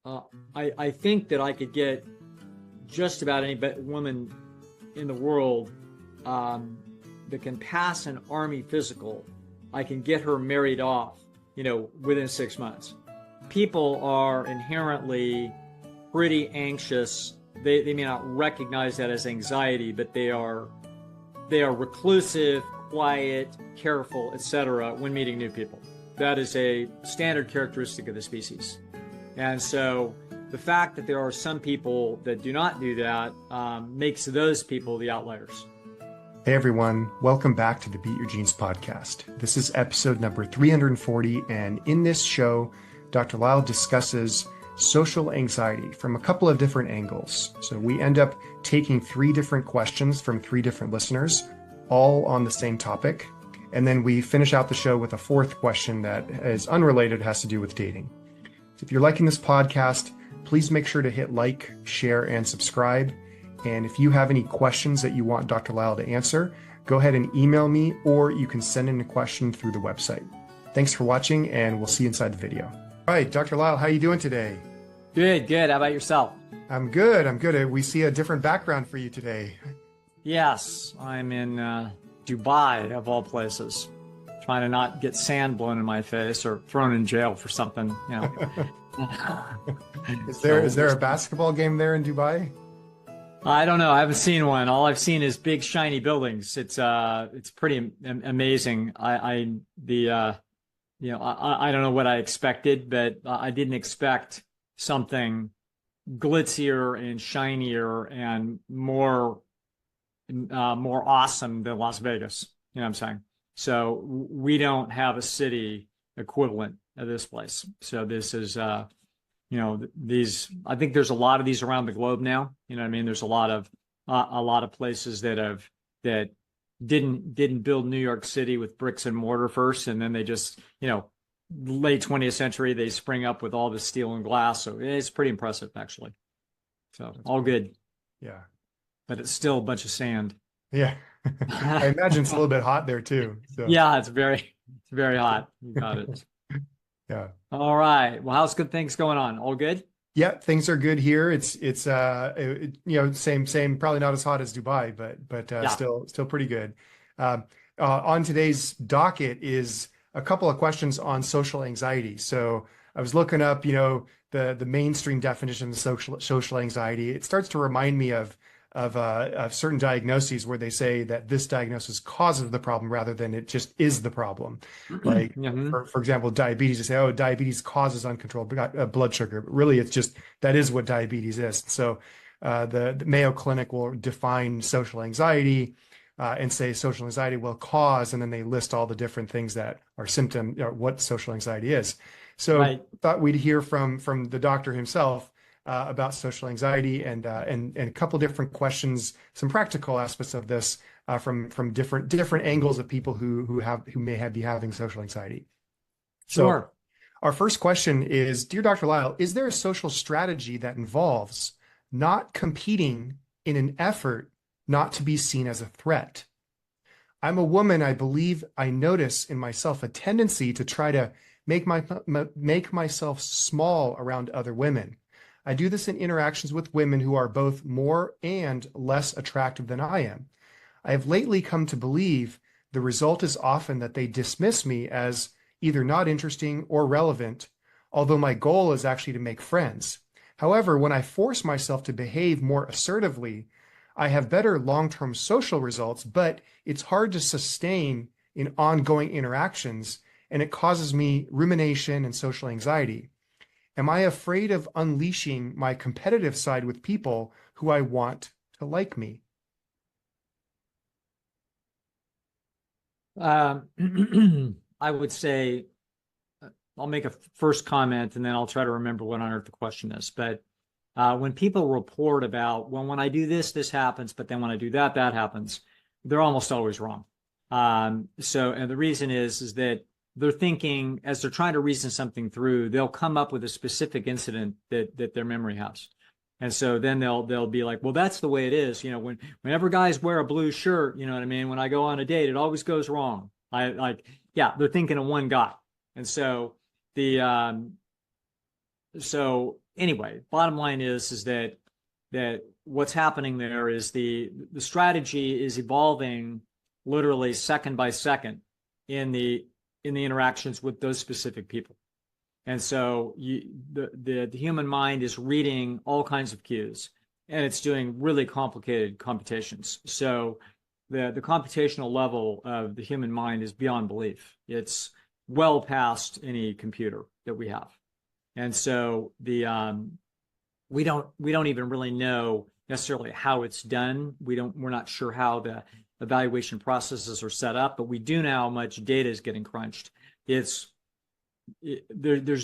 uh, I think that I could get just about any woman in the world um, that can pass an army physical. I can get her married off, within 6 months. People are inherently pretty anxious. They may not recognize that as anxiety, but they are reclusive, quiet, careful, etc. when meeting new people. That is a standard characteristic of the species. And so the fact that there are some people that do not do that makes those people the outliers. Hey everyone, welcome back to the Beat Your Genes podcast. This is episode number 340, and in this show, Dr. Lisle discusses social anxiety from a couple of different angles. So we end up taking 3 different questions from 3 different listeners, all on the same topic. And then we finish out the show with a 4th question that is unrelated, has to do with dating. So if you're liking this podcast, please make sure to hit like, share, and subscribe. And if you have any questions that you want Dr. Lisle to answer, go ahead and email me, or you can send in a question through the website. Thanks for watching, and we'll see you inside the video. All right, Dr. Lisle, how are you doing today? Good. How about yourself? I'm good. We see a different background for you today. Yes, I'm in Dubai, of all places, trying to not get sand blown in my face or thrown in jail for something. Is there a basketball game there in Dubai? I don't know. I haven't seen one. All I've seen is big shiny buildings. It's pretty amazing. I don't know what I expected, but I didn't expect something glitzier and shinier and more awesome than Las Vegas. You know what I'm saying? So we don't have a city equivalent of this place. So this is these, I think there's a lot of these around the globe now. You know what I mean? There's a lot of places that didn't build New York City with bricks and mortar first, and then they just, late 20th century, they spring up with all the steel and glass. So it's pretty impressive, actually. So all good. Yeah. But it's still a bunch of sand. Yeah. I imagine it's a little bit hot there too. So. Yeah, it's very hot. You got it. Yeah. All right. Well, how's good things going on? All good? Yeah, things are good here. It's same, probably not as hot as Dubai, but Yeah. still pretty good. On today's docket is a couple of questions on social anxiety. So I was looking up, the mainstream definition of social anxiety. It starts to remind me of certain diagnoses where they say that this diagnosis causes the problem rather than it just is the problem. Like, for example, diabetes, they say, oh, diabetes causes uncontrolled blood sugar. But really, it's just that is what diabetes is. So the Mayo Clinic will define social anxiety and say social anxiety will cause, and then they list all the different things that are symptom, what social anxiety is. So Right. thought we'd hear from the doctor himself about social anxiety and a couple different questions, some practical aspects of this from different angles of people who may be having social anxiety. Sure. So our first question is, dear Dr. Lisle, is there a social strategy that involves not competing in an effort not to be seen as a threat? I'm a woman. I believe I notice in myself a tendency to try to make myself small around other women. I do this in interactions with women who are both more and less attractive than I am. I have lately come to believe the result is often that they dismiss me as either not interesting or relevant, although my goal is actually to make friends. However, when I force myself to behave more assertively, I have better long-term social results, but it's hard to sustain in ongoing interactions, and it causes me rumination and social anxiety. Am I afraid of unleashing my competitive side with people who I want to like me? I would say I'll make a first comment and then I'll try to remember what on earth the question is. But when people report about, well, when I do this, this happens, but then when I do that, that happens, they're almost always wrong. And the reason is that they're thinking, as they're trying to reason something through, they'll come up with a specific incident that their memory has. And so then they'll be like, well, that's the way it is. Whenever guys wear a blue shirt, you know what I mean? When I go on a date, it always goes wrong. They're thinking of one guy. And so so anyway, bottom line is that what's happening there is the strategy is evolving literally second by second in the interactions with those specific people. And so the human mind is reading all kinds of cues, and it's doing really complicated computations. So the computational level of the human mind is beyond belief. It's well past any computer that we have. And so we don't even really know necessarily how it's done. We're not sure how the evaluation processes are set up, but we do know how much data is getting crunched. There's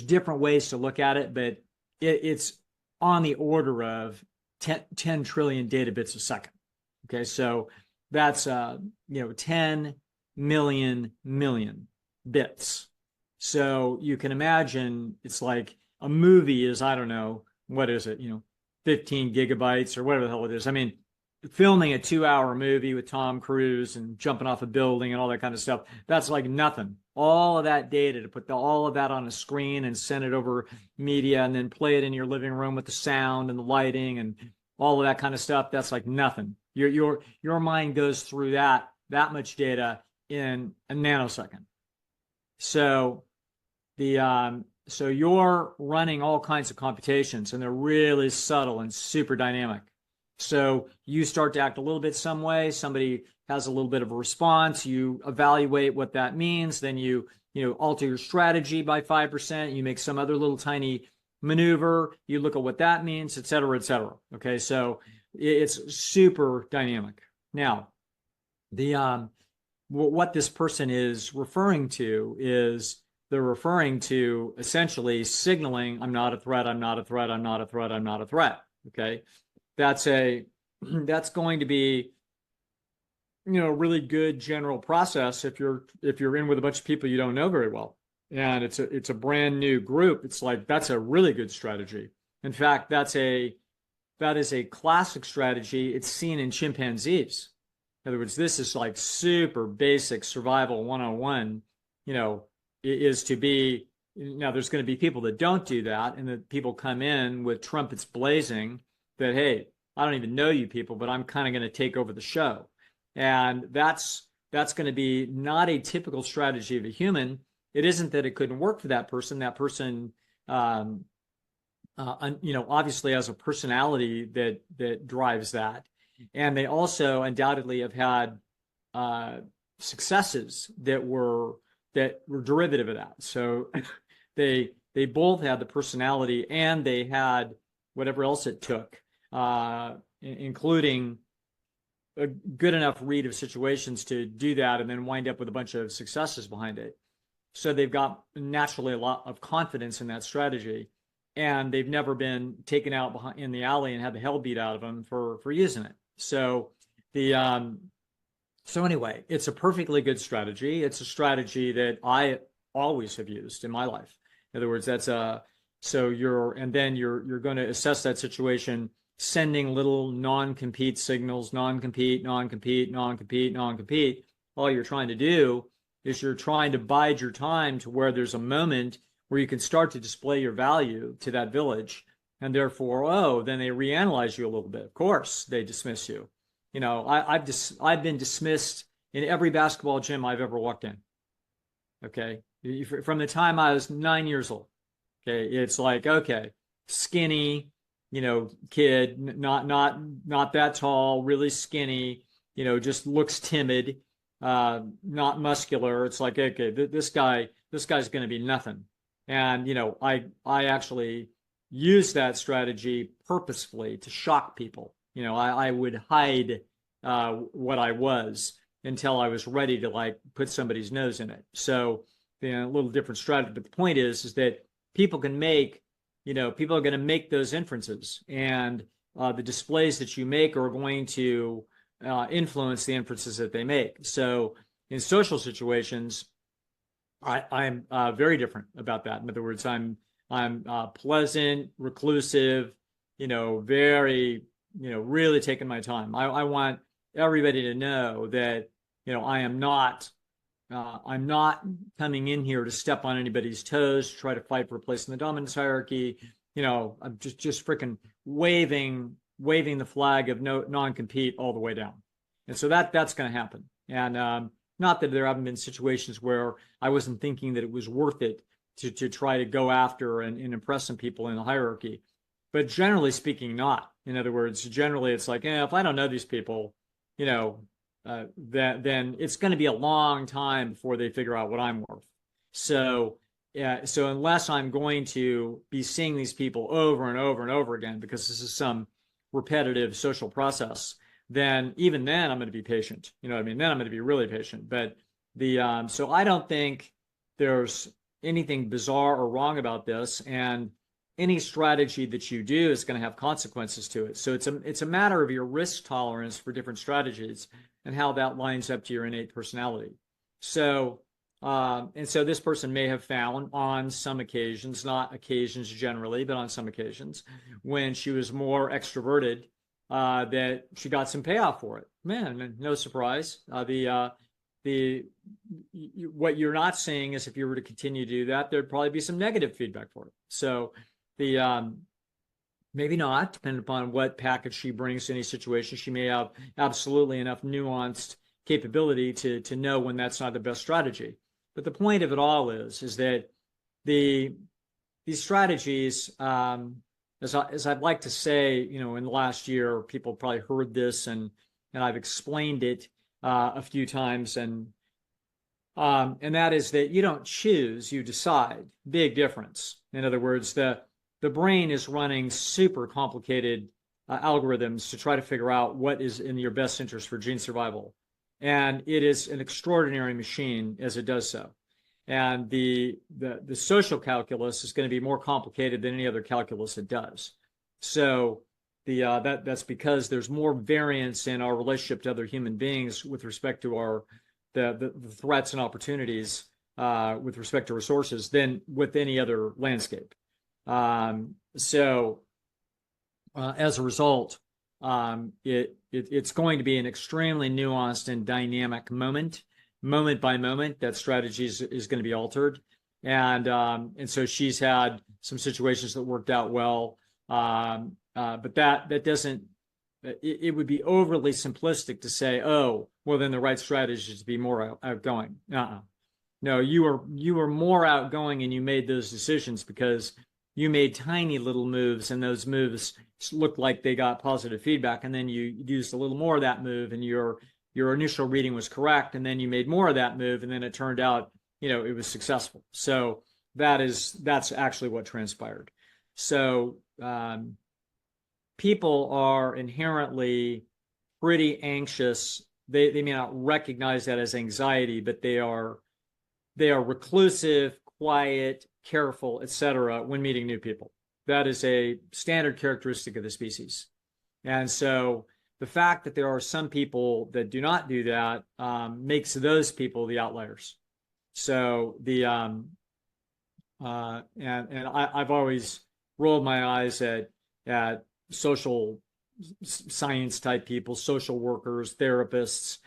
different ways to look at it, but it's on the order of 10 trillion data bits a second. Okay, so that's 10 million bits. So you can imagine it's like a movie is, I don't know, what is it, 15 gigabytes or whatever the hell it is. I mean, filming a 2-hour movie with Tom Cruise and jumping off a building and all that kind of stuff, that's like nothing. All of that data to put all of that on a screen and send it over media and then play it in your living room with the sound and the lighting and all of that kind of stuff, that's like nothing. Your mind goes through that much data in a nanosecond. So so you're running all kinds of computations, and they're really subtle and super dynamic. So you start to act a little bit some way, somebody has a little bit of a response, you evaluate what that means, then you alter your strategy by 5%, you make some other little tiny maneuver, you look at what that means, et cetera, et cetera. Okay, so it's super dynamic. Now, what this person is referring to is they're referring to essentially signaling, I'm not a threat, I'm not a threat, I'm not a threat, I'm not a threat. Okay, that's going to be a really good general process if you're in with a bunch of people you don't know very well, and it's a brand new group. It's like that's a really good strategy. In fact, that is a classic strategy. It's seen in chimpanzees. In other words, this is like super basic survival 101, is to be. Now there's going to be people that don't do that, and that people come in with trumpets blazing that, hey, I don't even know you people, but I'm kind of going to take over the show. And that's going to be not a typical strategy of a human. It isn't that it couldn't work for that person. That person, obviously has a personality that drives that. And they also undoubtedly have had successes that were derivative of that. So they both had the personality and they had whatever else it took, including a good enough read of situations to do that and then wind up with a bunch of successes behind it. So they've got naturally a lot of confidence in that strategy, and they've never been taken out in the alley and had the hell beat out of them for using it. So so anyway, it's a perfectly good strategy. It's a strategy that I always have used in my life. In other words, so you're going to assess that situation, sending little non-compete signals, non-compete, non-compete, non-compete, non-compete. All you're trying to do is you're trying to bide your time to where there's a moment where you can start to display your value to that village. And therefore, then they reanalyze you a little bit. Of course, they dismiss you. I've been dismissed in every basketball gym I've ever walked in. Okay. From the time I was 9 years old. Okay. It's like, okay, skinny, kid, not that tall, really skinny, just looks timid, not muscular. It's like, okay, this guy's going to be nothing. And, I actually use that strategy purposefully to shock people. I would hide what I was until I was ready to like put somebody's nose in it. So, a little different strategy. But the point is that people are going to make those inferences, and the displays that you make are going to influence the inferences that they make. So in social situations, I'm very different about that. In other words, I'm pleasant, reclusive, very, really taking my time. I want everybody to know that, I am not I'm not coming in here to step on anybody's toes, to try to fight for a place in the dominance hierarchy. I'm just freaking waving the flag of no non-compete all the way down. And so that's going to happen. And not that there haven't been situations where I wasn't thinking that it was worth it to try to go after and impress some people in the hierarchy. But generally speaking, not. In other words, generally it's like, if I don't know these people, then it's going to be a long time before they figure out what I'm worth. So, so unless I'm going to be seeing these people over and over and over again, because this is some repetitive social process, then even then I'm going to be patient. You know what I mean? Then I'm going to be really patient. But so I don't think there's anything bizarre or wrong about this. And any strategy that you do is going to have consequences to it. So it's a matter of your risk tolerance for different strategies and how that lines up to your innate personality. So and so this person may have found on some occasions, not occasions generally, but on some occasions, when she was more extroverted, that she got some payoff for it. Man, no surprise. What you're not seeing is if you were to continue to do that, there'd probably be some negative feedback for it. So maybe not, depending upon what package she brings to any situation. She may have absolutely enough nuanced capability to know when that's not the best strategy. But the point of it all is that these strategies, as I'd like to say, in the last year, people probably heard this and I've explained it a few times, and that is that you don't choose, you decide. Big difference. In other words, the brain is running super complicated algorithms to try to figure out what is in your best interest for gene survival. And it is an extraordinary machine as it does so. And the social calculus is going to be more complicated than any other calculus it does. So that's because there's more variance in our relationship to other human beings with respect to the threats and opportunities with respect to resources than with any other landscape. So as a result, it's going to be an extremely nuanced and dynamic moment by moment, that strategy is going to be altered. And so she's had some situations that worked out well. But that doesn't, it would be overly simplistic to say, oh, well, then the right strategy is to be more outgoing. No, you were more outgoing and you made those decisions because you made tiny little moves, and those moves looked like they got positive feedback. And then you used a little more of that move, and your initial reading was correct. And then you made more of that move, and then it turned out, it was successful. So that's actually what transpired. So people are inherently pretty anxious. They may not recognize that as anxiety, but they are reclusive, quiet, careful, etc. when meeting new people. That is a standard characteristic of the species. And so the fact that there are some people that do not do that makes those people the outliers. So and I've always rolled my eyes at social science type people, social workers, therapists,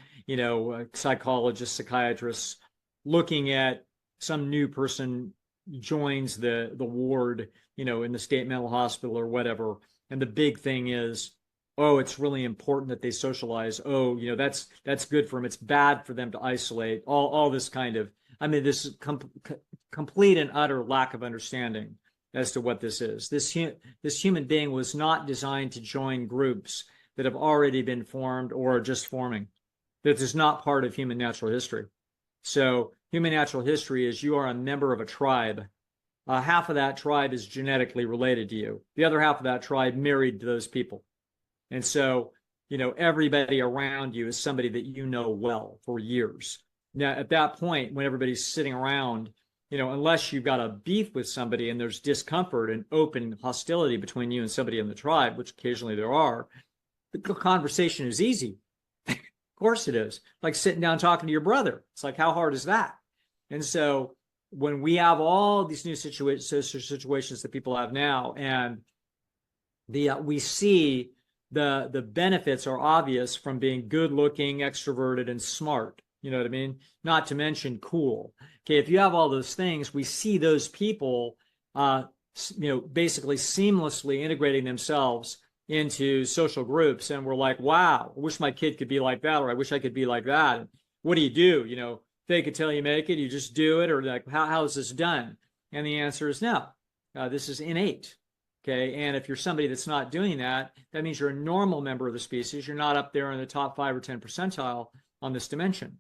psychologists, psychiatrists, looking at some new person joins the ward, in the state mental hospital or whatever. And the big thing is, oh, it's really important that they socialize. Oh, that's good for them. It's bad for them to isolate. All this kind of, this complete and utter lack of understanding as to what this is. This human being was not designed to join groups that have already been formed or are just forming. That is not part of human natural history. So human natural history is you are a member of a tribe. Half of that tribe is genetically related to you. The other half of that tribe married to those people. And so, everybody around you is somebody that you know well for years. Now, at that point, when everybody's sitting around, unless you've got a beef with somebody and there's discomfort and open hostility between you and somebody in the tribe, which occasionally there are, the conversation is easy. Of course it is. Like sitting down talking to your brother. It's like, how hard is that? And so when we have all these new situations that people have now, and we see the benefits are obvious from being good looking, extroverted, and smart. You know what I mean? Not to mention cool. Okay, if you have all those things, we see those people, basically seamlessly integrating themselves into social groups, and we're like, wow, I wish my kid could be like that, or I wish I could be like that. And what do? Fake it till you make it. You just do it, or like, how is this done? And the answer is no. This is innate. Okay, and if you're somebody that's not doing that, that means you're a normal member of the species. You're not up there in the top 5 or 10 percentile on this dimension.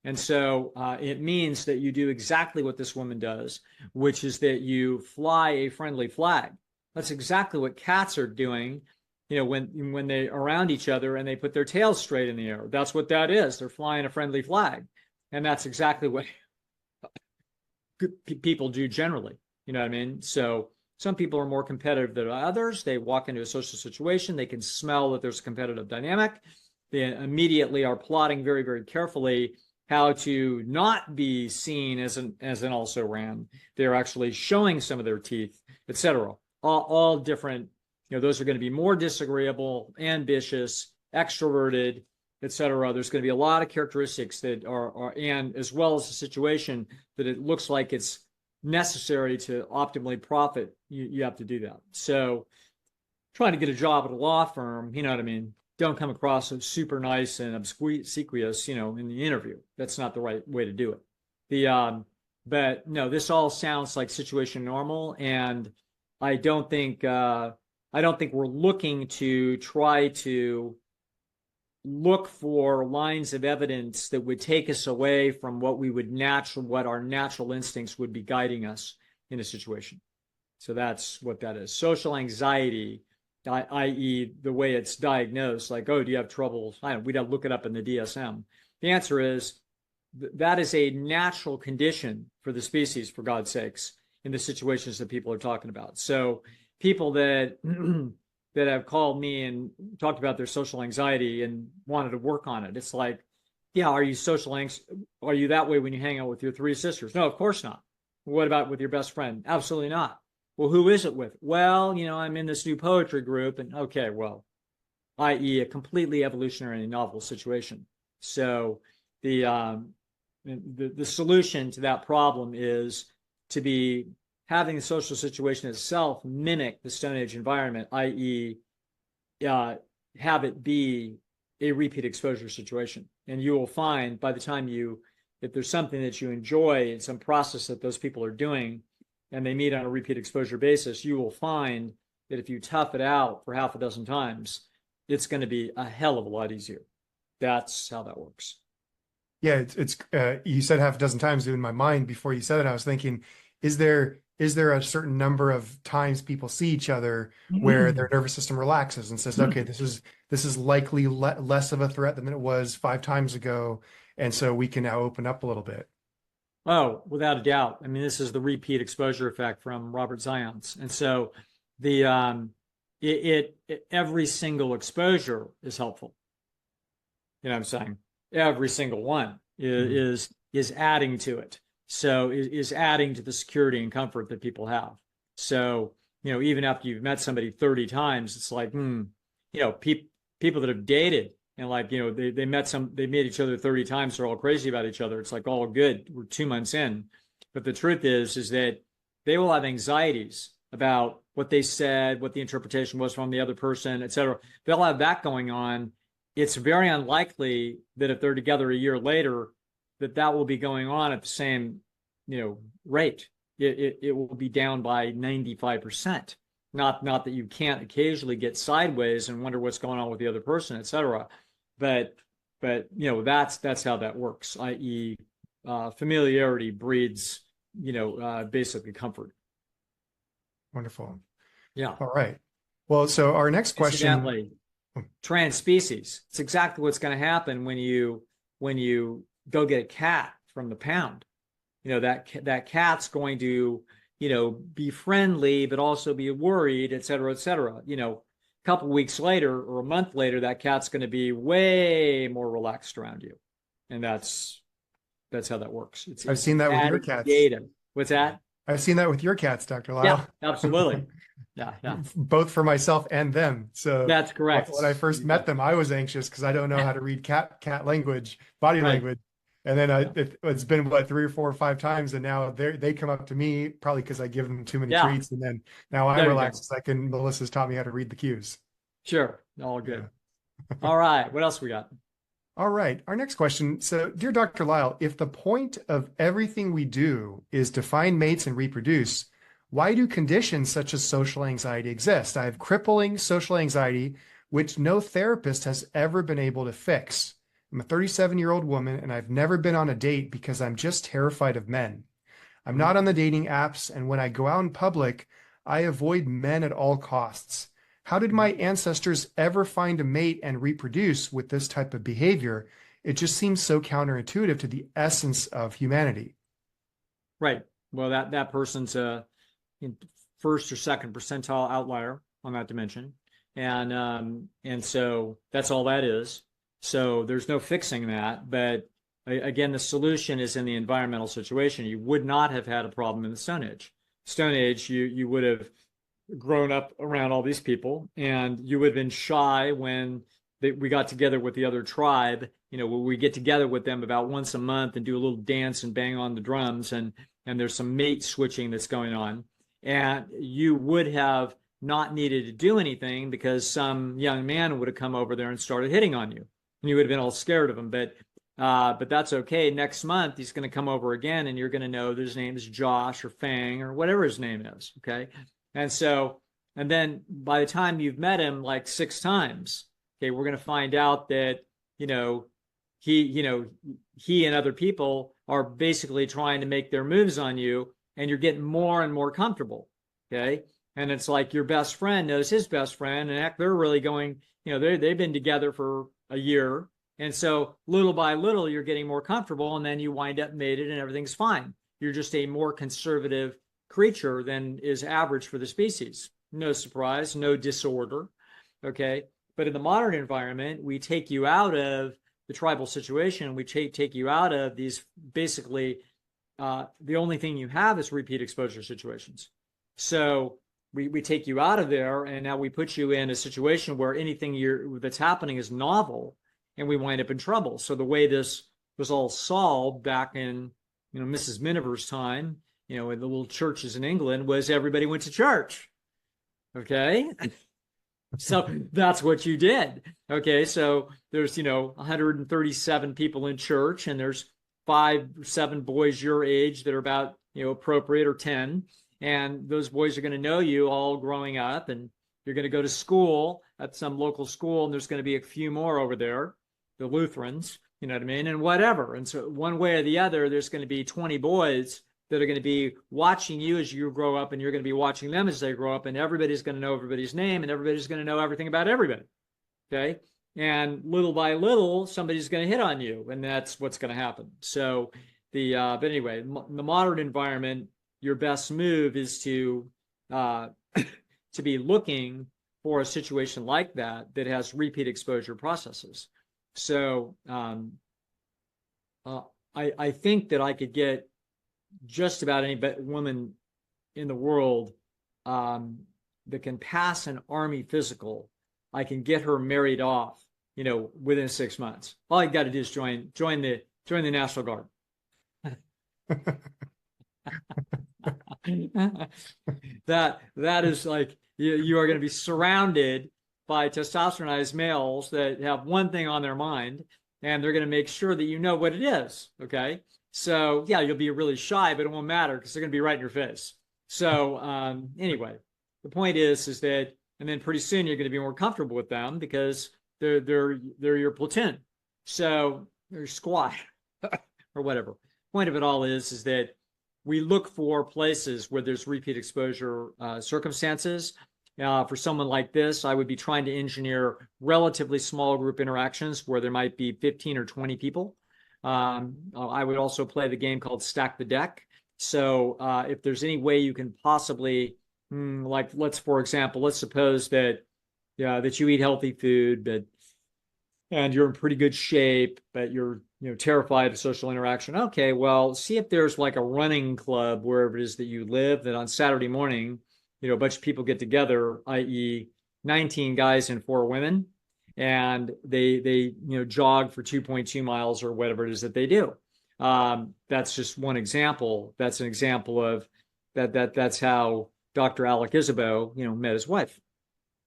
And so it means that you do exactly what this woman does, which is that you fly a friendly flag. That's exactly what cats are doing, when they are around each other and they put their tails straight in the air. That's what that is. They're flying a friendly flag. And that's exactly what people do generally. You know what I mean? So some people are more competitive than others. They walk into a social situation. They can smell that there's a competitive dynamic. They immediately are plotting very, very carefully how to not be seen as an also-ran. They're actually showing some of their teeth, etc. All different. Those are going to be more disagreeable, ambitious, extroverted, etc. There's going to be a lot of characteristics that are, and as well as a situation that it looks like it's necessary to optimally profit. You have to do that. So, trying to get a job at a law firm, you know what I mean? Don't come across as super nice and obsequious, in the interview. That's not the right way to do it. But no, this all sounds like situation normal, and I don't think we're looking to try to look for lines of evidence that would take us away from what our natural instincts would be guiding us in a situation. So that's what that is. Social anxiety, i.e. the way it's diagnosed, like, oh, do you have trouble? We'd have to look it up in the DSM. The answer is that is a natural condition for the species, for God's sakes, in the situations that people are talking about. So people that that have called me and talked about their social anxiety and wanted to work on it, it's like, yeah, are you are you that way when you hang out with your 3 sisters? No, of course not. What about with your best friend? Absolutely not. Well, who is it with? Well, I'm in this new poetry group, and okay, well, i.e. a completely evolutionary novel situation. So the solution to that problem is to be having the social situation itself mimic the Stone Age environment, i.e. have it be a repeat exposure situation. And you will find by the time if there's something that you enjoy in some process that those people are doing, and they meet on a repeat exposure basis, you will find that if you tough it out for half a dozen times, it's going to be a hell of a lot easier. That's how that works. Yeah, it's you said half a dozen times. In my mind, before you said it, I was thinking, is there a certain number of times people see each other where their nervous system relaxes and says, okay, this is likely less of a threat than it was 5 times ago, and so we can now open up a little bit. Oh, without a doubt. I mean, this is the repeat exposure effect from Robert Zions. And so every single exposure is helpful. You know what I'm saying? Every single one is adding to it. So is adding to the security and comfort that people have. So, even after you've met somebody 30 times, it's like, people that have dated and they met each other 30 times, they're all crazy about each other. It's like all good. We're 2 months in. But the truth is that they will have anxieties about what they said, what the interpretation was from the other person, et cetera. They'll have that going on. It's very unlikely that if they're together a year later, that will be going on at the same, rate. It will be down by 95%. Not that you can't occasionally get sideways and wonder what's going on with the other person, et cetera. But that's how that works, i.e. Familiarity breeds, basically comfort. Wonderful. Yeah. All right. Well, so our next question. Incidentally, trans species. It's exactly what's going to happen when you go get a cat from the pound. That cat's going to, be friendly, but also be worried, et cetera, et cetera. A couple of weeks later or a month later, that cat's going to be way more relaxed around you. And that's how that works. I've seen that with your cats. Data. What's that? I've seen that with your cats, Dr. Lisle. Yeah, absolutely. Yeah. Both for myself and them. So that's correct. When I first met them, I was anxious because I don't know how to read cat language, body language. And then Yeah. it's been what, 3 or 4 or 5 times, and now they come up to me probably because I give them too many Yeah. treats, and then now I'm There you go. relaxed. Melissa's taught me how to read the cues. Sure. All Yeah. good. All right. What else we got? All right. Our next question. So, dear Dr. Lisle, if the point of everything we do is to find mates and reproduce, why do conditions such as social anxiety exist? I have crippling social anxiety, which no therapist has ever been able to fix. I'm a 37-year-old woman, and I've never been on a date because I'm just terrified of men. I'm Mhm. not on the dating apps, and when I go out in public, I avoid men at all costs. How did my ancestors ever find a mate and reproduce with this type of behavior? It just seems so counterintuitive to the essence of humanity. Right. Well, that person's a first or second percentile outlier on that dimension, and so that's all that is. So there's no fixing that. But again, the solution is in the environmental situation. You would not have had a problem in the Stone Age. Stone Age, you would have grown up around all these people, and you would have been shy when we got together with the other tribe. We get together with them about once a month and do a little dance and bang on the drums, and there's some mate switching that's going on, and you would have not needed to do anything because some young man would have come over there and started hitting on you, and you would have been all scared of him. But that's okay. Next month he's going to come over again, and you're going to know that his name is Josh or Fang or whatever his name is. Okay, and so, and then by the time you've met him like 6 times, okay, we're going to find out that, you know, he and other people are basically trying to make their moves on you, and you're getting more and more comfortable. Okay. And it's like your best friend knows his best friend, and they're really going, they've been together for a year. And so little by little, you're getting more comfortable, and then you wind up mated and everything's fine. You're just a more conservative creature than is average for the species. No surprise, no disorder. Okay. But in the modern environment, we take you out of the tribal situation. We take you out of these basically, the only thing you have is repeat exposure situations. So we take you out of there, and now we put you in a situation where anything that's happening is novel, and we wind up in trouble. So the way this was all solved back in Mrs. Miniver's time, in the little churches in England, was everybody went to church. Okay. So that's what you did. Okay. So there's, 137 people in church, and there's 5 or 7 boys your age that are about, appropriate, or 10. And those boys are going to know you all growing up, and you're going to go to school at some local school, and there's going to be a few more over there, the Lutherans, you know what I mean? And whatever. And so one way or the other, there's going to be 20 boys that are going to be watching you as you grow up, and you're going to be watching them as they grow up, and everybody's going to know everybody's name, and everybody's going to know everything about everybody. Okay. And little by little, somebody's going to hit on you, and that's what's going to happen. So but anyway, in the modern environment, your best move is to to be looking for a situation like that has repeat exposure processes. So I think that I could get just about any woman in the world that can pass an army physical. I can get her married off, within 6 months. All I got to do is join the National Guard. that is like, you are going to be surrounded by testosteronized males that have one thing on their mind, and they're going to make sure that you know what it is. Okay. So yeah, you'll be really shy, but it won't matter because they're going to be right in your face. So anyway, the point is that, and then pretty soon you're going to be more comfortable with them because they're your platoon. So your squad or whatever. Point of it all is that we look for places where there's repeat exposure circumstances. For someone like this, I would be trying to engineer relatively small group interactions where there might be 15 or 20 people. I would also play the game called Stack the Deck. So if there's any way you can possibly, for example, let's suppose that you eat healthy food, and you're in pretty good shape, but you're terrified of social interaction. Okay, well, see if there's like a running club wherever it is that you live, that on Saturday morning, a bunch of people get together, i.e., 19 guys and 4 women, and they jog for 2.2 miles or whatever it is that they do. That's just one example. That's an example of that's how Dr. Alec Isabeau, met his wife.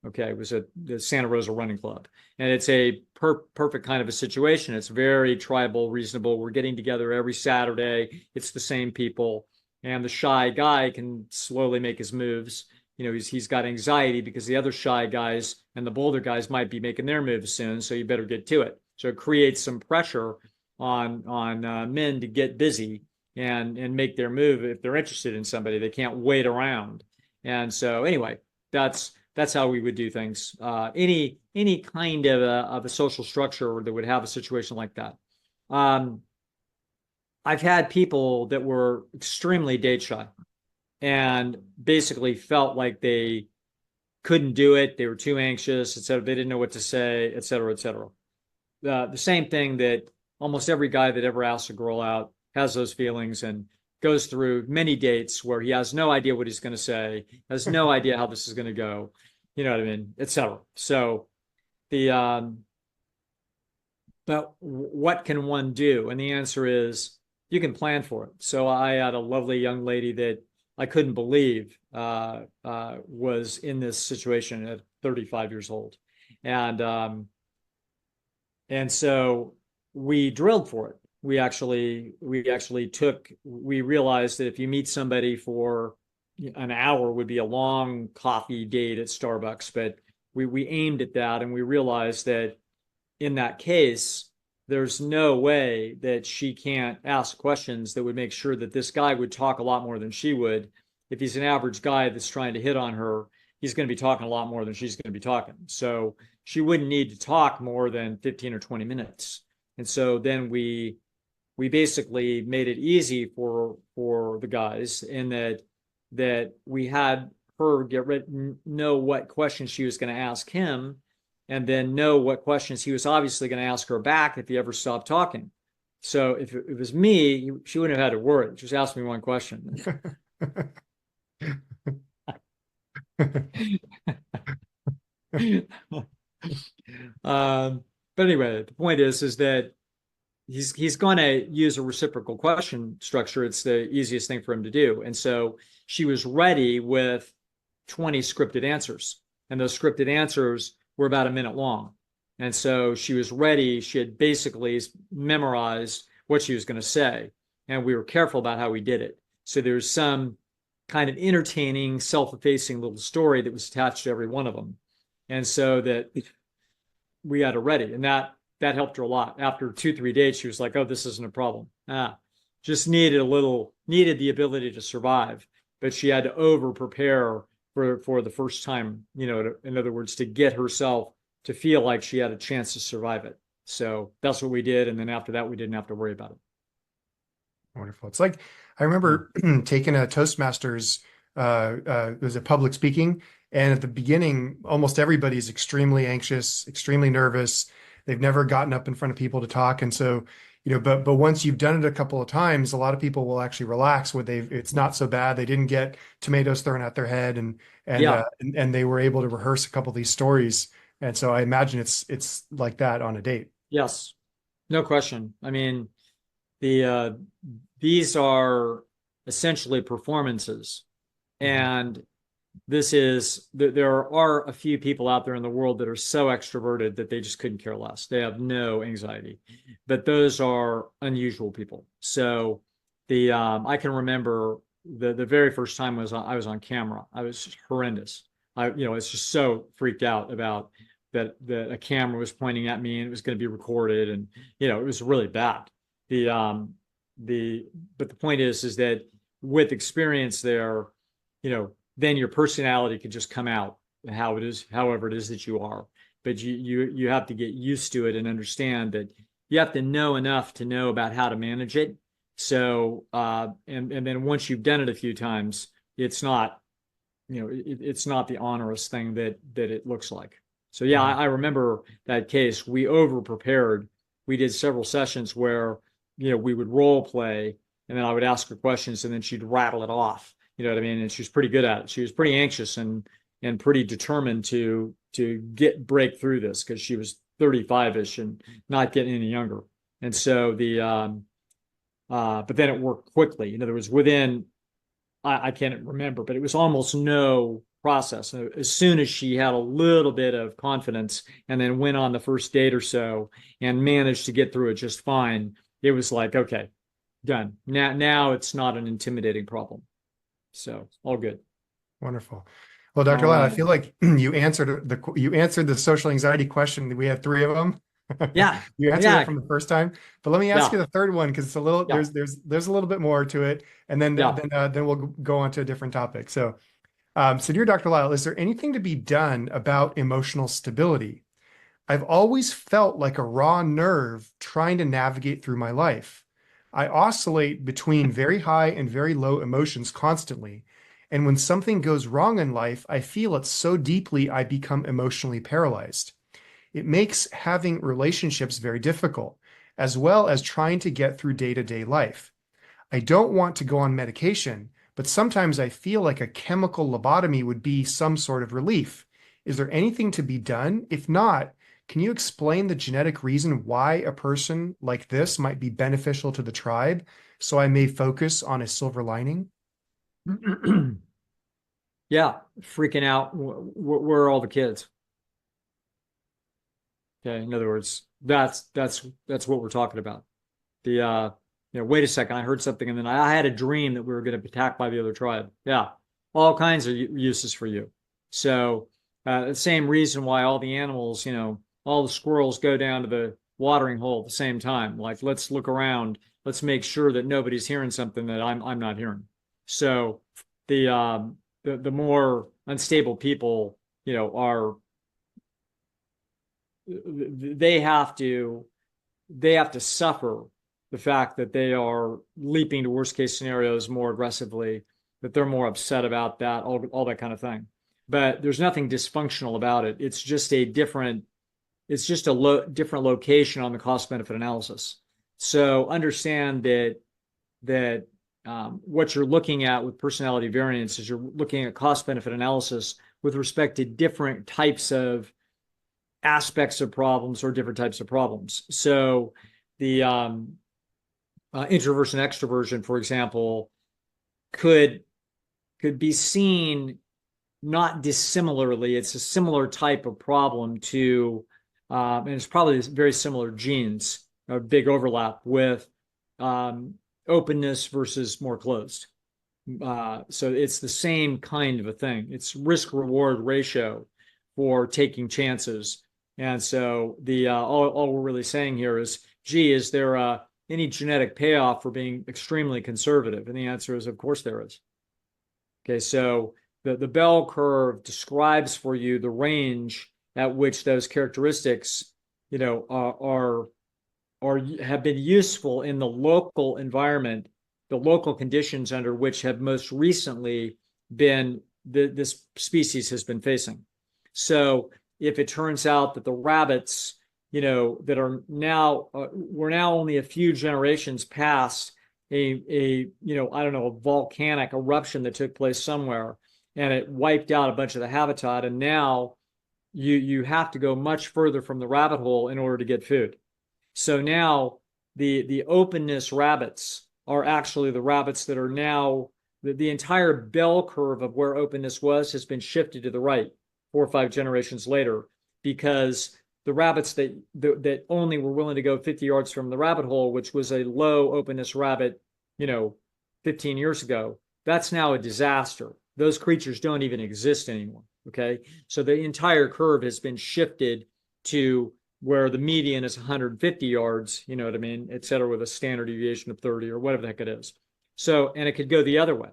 Okay, it was at the Santa Rosa Running Club, and it's a perfect kind of a situation. It's very tribal, reasonable. We're getting together every Saturday. It's the same people, and the shy guy can slowly make his moves. He's got anxiety because the other shy guys and the bolder guys might be making their moves soon, so you better get to it. So it creates some pressure on men to get busy and make their move if they're interested in somebody. They can't wait around. And so anyway, that's how we would do things. Any kind of a social structure that would have a situation like that. I've had people that were extremely date shy and basically felt like they couldn't do it. They were too anxious, et cetera. They didn't know what to say, et cetera, et cetera. The same thing that almost every guy that ever asks a girl out has those feelings and goes through many dates where he has no idea what he's going to say, has no idea how this is going to go, you know what I mean, et cetera. So but what can one do? And the answer is you can plan for it. So I had a lovely young lady that I couldn't believe was in this situation at 35 years old. And so we drilled for it. We realized that if you meet somebody for an hour would be a long coffee date at Starbucks, but we aimed at that, and we realized that in that case, there's no way that she can't ask questions that would make sure that this guy would talk a lot more than she would. If he's an average guy that's trying to hit on her, he's going to be talking a lot more than she's going to be talking. So she wouldn't need to talk more than 15 or 20 minutes. And so then we basically made it easy for the guys in that we had her know what questions she was going to ask him, and then know what questions he was obviously going to ask her back if he ever stopped talking. So if it was me, she wouldn't have had to worry. Just ask me one question. But anyway, the point is that he's going to use a reciprocal question structure. It's the easiest thing for him to do. And so she was ready with 20 scripted answers, and those scripted answers were about a minute long. And so she was ready. She had basically memorized what she was going to say, and we were careful about how we did it. So there's some kind of entertaining, self-effacing little story that was attached to every one of them. And so that we had her ready, and that helped her a lot. After 2-3 days, she was like, "Oh, this isn't a problem." Just needed the ability to survive, but she had to over prepare for the first time. In other words, to get herself to feel like she had a chance to survive it. So that's what we did, and then after that, we didn't have to worry about it. Wonderful. It's like I remember taking a Toastmasters. It was a public speaking, and at the beginning, almost everybody's extremely anxious, extremely nervous. They've never gotten up in front of people to talk, and so but once you've done it a couple of times, a lot of people will actually relax when it's not so bad. They didn't get tomatoes thrown at their head, and Yeah. they were able to rehearse a couple of these stories. And so I imagine it's like that on a date. Yes. No question. I mean, these are essentially performances, and there are a few people out there in the world that are so extroverted that they just couldn't care less. They have no anxiety, but those are unusual people. So I can remember the very first time I was on camera. I was just horrendous. I was just so freaked out about that a camera was pointing at me and it was going to be recorded, and it was really bad. But the point is that with experience there, then your personality can just come out however it is that you are. But you have to get used to it and understand that you have to know enough to know about how to manage it. So and then once you've done it a few times, it's not it's not the onerous thing that it looks like. So yeah, I remember that case. We over prepared. We did several sessions where we would role play, and then I would ask her questions, and then she'd rattle it off. You know what I mean? And she was pretty good at it. She was pretty anxious and pretty determined to break through this because she was 35-ish and not getting any younger. And so But then it worked quickly. In other words, within, I can't remember, but it was almost no process. As soon as she had a little bit of confidence and then went on the first date or so and managed to get through it just fine, it was like, okay, done. Now it's not an intimidating problem. So all good. Wonderful. Well, All Dr. Lisle, I right. feel like you answered the social anxiety question. We had three of them. Yeah. You answered it Yeah. from the first time, but let me ask you Yeah. the third one because it's a little Yeah. there's a little bit more to it, and then Yeah. then we'll go on to a different topic. So dear Dr. Lisle, is there anything to be done about emotional stability? I've always felt like a raw nerve trying to navigate through my life. I oscillate between very high and very low emotions constantly. And when something goes wrong in life, I feel it so deeply I become emotionally paralyzed. It makes having relationships very difficult, as well as trying to get through day-to-day life. I don't want to go on medication, but sometimes I feel like a chemical lobotomy would be some sort of relief. Is there anything to be done? If not, can you explain the genetic reason why a person like this might be beneficial to the tribe so I may focus on a silver lining? Yeah. Freaking out. Where are all the kids? Okay. In other words, that's what we're talking about. The wait a second, I heard something, and then I had a dream that we were going to be attacked by the other tribe. Yeah, all kinds of uses for you. So the same reason why all the animals, all the squirrels go down to the watering hole at the same time. Like, let's look around, let's make sure that nobody's hearing something that I'm not hearing. So the more unstable people, are they have to they have to suffer the fact that they are leaping to worst case scenarios more aggressively, that they're more upset about that, all that kind of thing. But there's nothing dysfunctional about it. It's just a different location on the cost benefit analysis. So understand that what you're looking at with personality variance is you're looking at cost benefit analysis with respect to different types of aspects of problems or different types of problems. So the introversion extroversion, for example, could be seen not dissimilarly. It's a similar type of problem to, and it's probably very similar genes, a big overlap with um, openness versus more closed. So it's the same kind of a thing. It's risk reward ratio for taking chances. And so all we're really saying here is, gee, is there any genetic payoff for being extremely conservative? And the answer is, of course there is. Okay, so the bell curve describes for you the range at which those characteristics, are have been useful in the local environment, the local conditions under which have most recently been this species has been facing. So if it turns out that the rabbits, that are now we're now only a few generations past I don't know, a volcanic eruption that took place somewhere and it wiped out a bunch of the habitat, and now you have to go much further from the rabbit hole in order to get food. So now the openness rabbits are actually the rabbits that are now the entire bell curve of where openness was has been shifted to the right 4 or 5 generations later, because the rabbits that only were willing to go 50 yards from the rabbit hole, which was a low openness rabbit, 15 years ago, that's now a disaster. Those creatures don't even exist anymore. Okay. So the entire curve has been shifted to where the median is 150 yards, you know what I mean, et cetera, with a standard deviation of 30 or whatever the heck it is. So, and it could go the other way.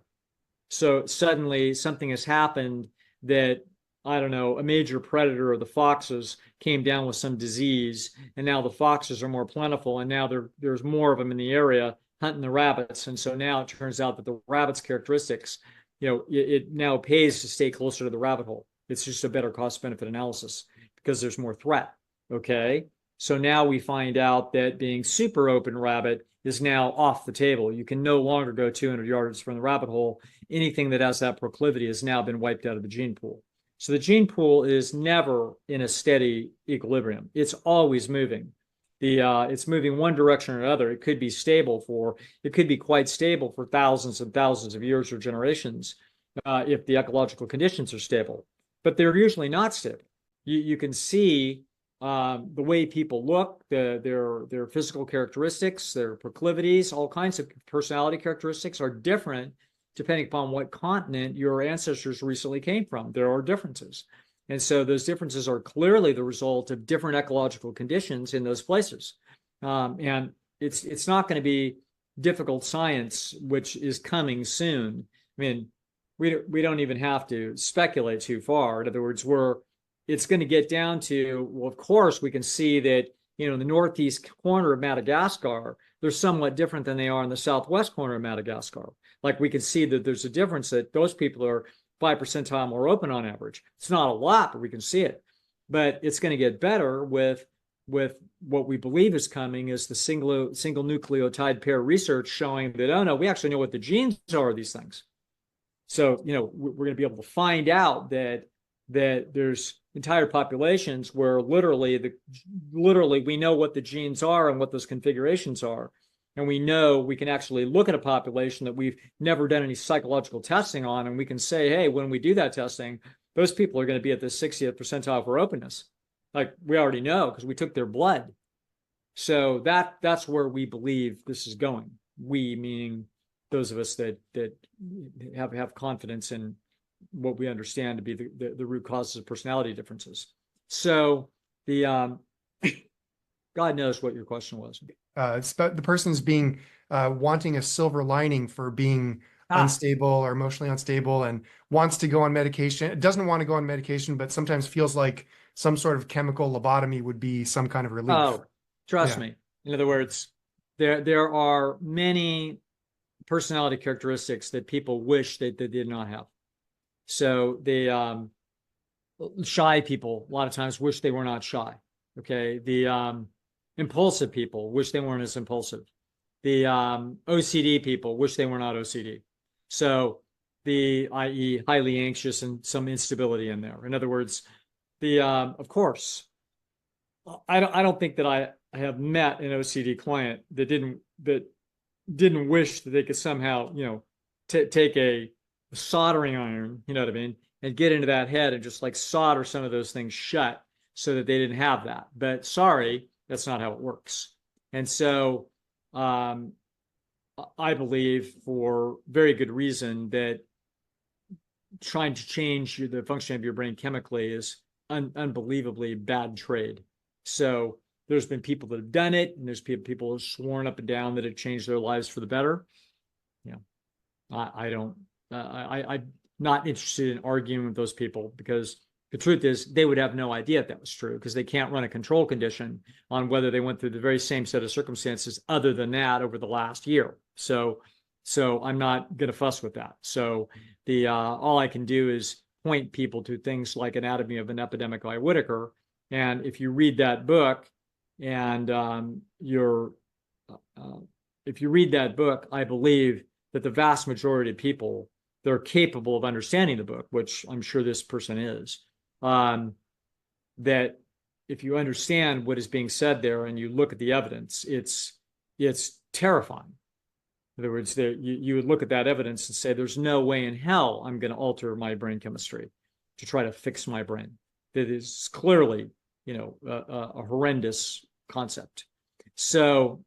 So suddenly something has happened that, I don't know, a major predator of the foxes came down with some disease, and now the foxes are more plentiful, and now there's more of them in the area hunting the rabbits. And so now it turns out that the rabbit's characteristics, it now pays to stay closer to the rabbit hole. It's just a better cost benefit analysis because there's more threat. Okay. So now we find out that being super open rabbit is now off the table. You can no longer go 200 yards from the rabbit hole. Anything that has that proclivity has now been wiped out of the gene pool. So the gene pool is never in a steady equilibrium. It's always moving. It's moving one direction or another. It could be quite stable for thousands and thousands of years or generations if the ecological conditions are stable. But they're usually not stable. You can see the way people look, their physical characteristics, their proclivities, all kinds of personality characteristics are different depending upon what continent your ancestors recently came from. There are differences. And so those differences are clearly the result of different ecological conditions in those places. And it's not going to be difficult science, which is coming soon. I mean, we don't even have to speculate too far. In other words, it's going to get down to, well, of course, we can see that, in the northeast corner of Madagascar, they're somewhat different than they are in the southwest corner of Madagascar. Like we can see that there's a difference, that those people are 5 percentile more open on average. It's not a lot, but we can see it. But it's going to get better with what we believe is coming is the single nucleotide pair research showing that, oh no, we actually know what the genes are of these things. So, we're going to be able to find out that there's entire populations where literally we know what the genes are and what those configurations are. And we know we can actually look at a population that we've never done any psychological testing on, and we can say, hey, when we do that testing, those people are going to be at the 60th percentile for openness. Like we already know because we took their blood. So that's where we believe this is going. We meaning those of us that have confidence in what we understand to be the root causes of personality differences. So God knows what your question was. It's about the person's being wanting a silver lining for being unstable or emotionally unstable and wants to go on medication. It doesn't want to go on medication, but sometimes feels like some sort of chemical lobotomy would be some kind of relief. Oh, trust me. In other words, there are many personality characteristics that people wish that they did not have. So the shy people a lot of times wish they were not shy. Okay. The impulsive people wish they weren't as impulsive. The OCD people wish they were not OCD. So i.e. highly anxious and some instability in there. In other words, of course, I don't think that I have met an OCD client that didn't wish that they could somehow, take a soldering iron, you know what I mean, and get into that head and just like solder some of those things shut so that they didn't have that. But sorry, that's not how it works. And so I believe for very good reason that trying to change the function of your brain chemically is unbelievably bad trade. So there's been people that have done it, and there's people who have sworn up and down that it changed their lives for the better. I'm not interested in arguing with those people because the truth is they would have no idea if that was true because they can't run a control condition on whether they went through the very same set of circumstances other than that over the last year. So I'm not going to fuss with that. So all I can do is point people to things like Anatomy of an Epidemic by Whitaker. And if you read that book and if you read that book, I believe that the vast majority of people, they're capable of understanding the book, which I'm sure this person is, that if you understand what is being said there and you look at the evidence, it's terrifying. In other words, you would look at that evidence and say, there's no way in hell I'm going to alter my brain chemistry to try to fix my brain. That is clearly, a horrendous concept. So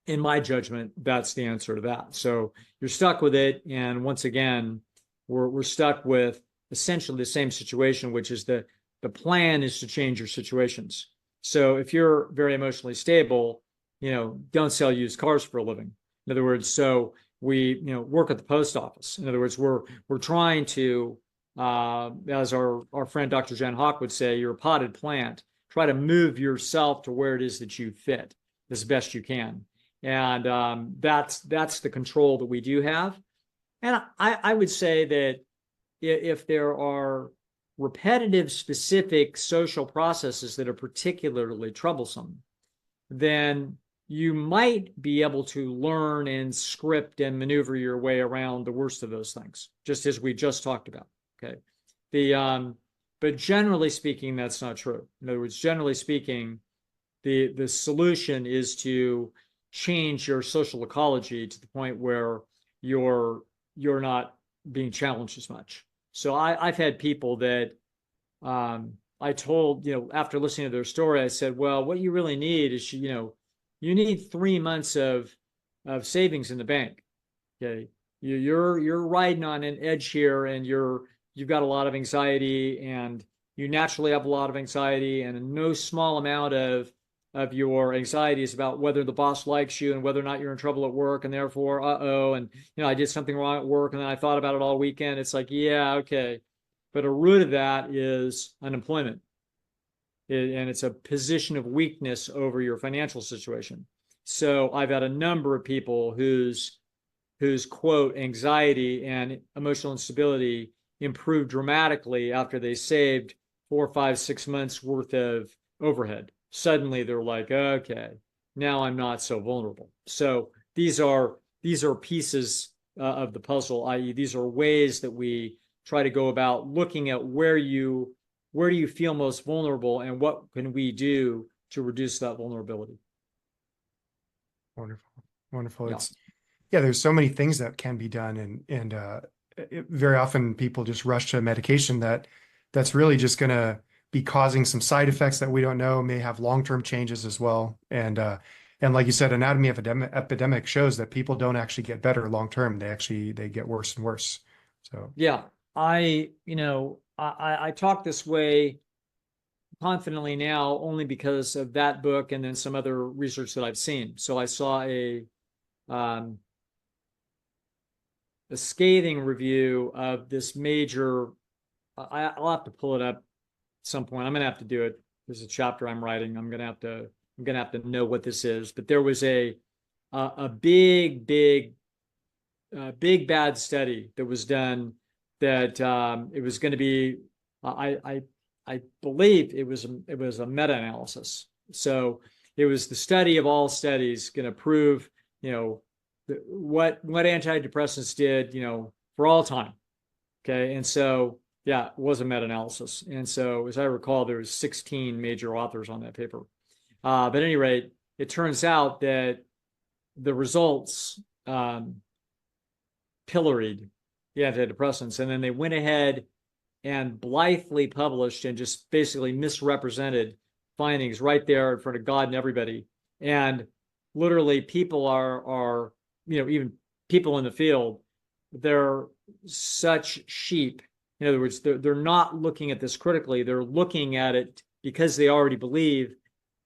in my judgment, that's the answer to that. So you're stuck with it. And once again, we're stuck with essentially the same situation, which is the plan is to change your situations. So if you're very emotionally stable, don't sell used cars for a living. In other words, so we, work at the post office. In other words, we're trying to, as our friend Dr. Jen Hawk would say, you're a potted plant. Try to move yourself to where it is that you fit as best you can. And that's the control that we do have. And I would say that if there are repetitive, specific social processes that are particularly troublesome, then you might be able to learn and script and maneuver your way around the worst of those things, just as we just talked about. Okay. But generally speaking, that's not true. In other words, generally speaking, the solution is to change your social ecology to the point where you're not being challenged as much. So I've had people that I told, after listening to their story, I said, well, what you really need is, you need 3 months of savings in the bank. Okay. You're riding on an edge here, and you've got a lot of anxiety, and you naturally have a lot of anxiety, and no small amount of your anxiety is about whether the boss likes you and whether or not you're in trouble at work, and therefore, and I did something wrong at work, and then I thought about it all weekend. It's like, yeah, okay. But a root of that is unemployment. And it's a position of weakness over your financial situation. So I've had a number of people whose quote anxiety and emotional instability improved dramatically after they saved 4, 5, 6 months worth of overhead. Suddenly they're like, okay, now I'm not so vulnerable. So these are pieces of the puzzle, i.e., these are ways that we try to go about looking at where do you feel most vulnerable, and what can we do to reduce that vulnerability. Wonderful. Wonderful. Yeah. There's so many things that can be done, and very often people just rush to medication that's really just going to be causing some side effects that we don't know, may have long-term changes as well. And like you said, anatomy epidemic shows that people don't actually get better long-term. They get worse and worse. So yeah, I talk this way confidently now only because of that book and then some other research that I've seen. So I saw a scathing review of this major. I'll have to pull it up at some point. I'm gonna have to do it. There's a chapter I'm writing. I'm gonna have to know what this is. But there was a big bad study that was done that it was going to be. I believe it was a meta-analysis. So it was the study of all studies going to prove what antidepressants did for all time. Okay, and so yeah, it was a meta-analysis, and so as I recall, there was 16 major authors on that paper. But at any rate, it turns out that the results pilloried the antidepressants, and then they went ahead and blithely published and just basically misrepresented findings right there in front of God and everybody. And literally, people are even people in the field, they're such sheep. In other words, they're not looking at this critically. They're looking at it because they already believe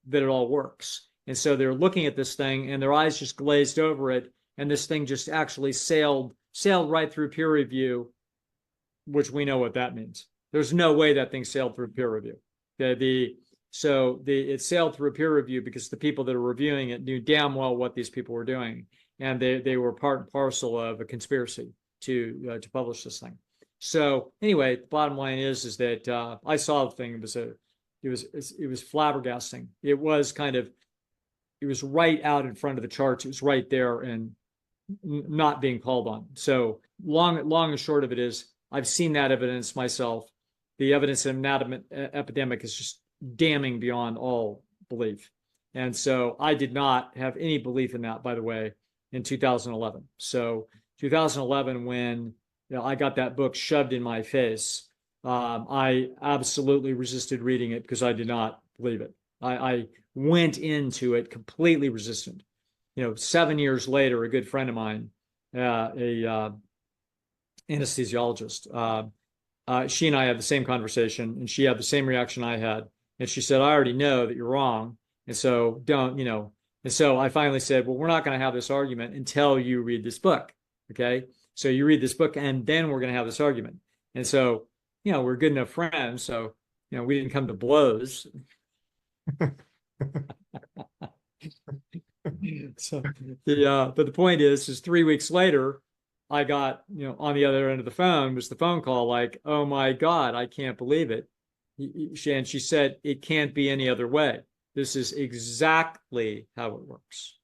that it all works. And so they're looking at this thing and their eyes just glazed over it. And this thing just actually sailed right through peer review, which we know what that means. There's no way that thing sailed through peer review. It sailed through peer review because the people that are reviewing it knew damn well what these people were doing, and they were part and parcel of a conspiracy to publish this thing. So anyway, the bottom line is that I saw the thing. It was flabbergasting. It was right out in front of the charts. It was right there and not being called on. So long and short of it is, I've seen that evidence myself. The evidence in anatomy epidemic is just damning beyond all belief. And so I did not have any belief in that, by the way, in 2011. So 2011, when I got that book shoved in my face, I absolutely resisted reading it because I did not believe it. I went into it completely resistant. 7 years later, a good friend of mine, a anesthesiologist, she and I had the same conversation, and she had the same reaction I had. And she said, I already know that you're wrong. And so don't. And so I finally said, well, we're not going to have this argument until you read this book. Okay. So you read this book and then we're going to have this argument. And so, we're good enough friends. So, we didn't come to blows. So but the point is 3 weeks later, I got, on the other end of the phone was the phone call like, oh my God, I can't believe it. And she said, it can't be any other way. This is exactly how it works.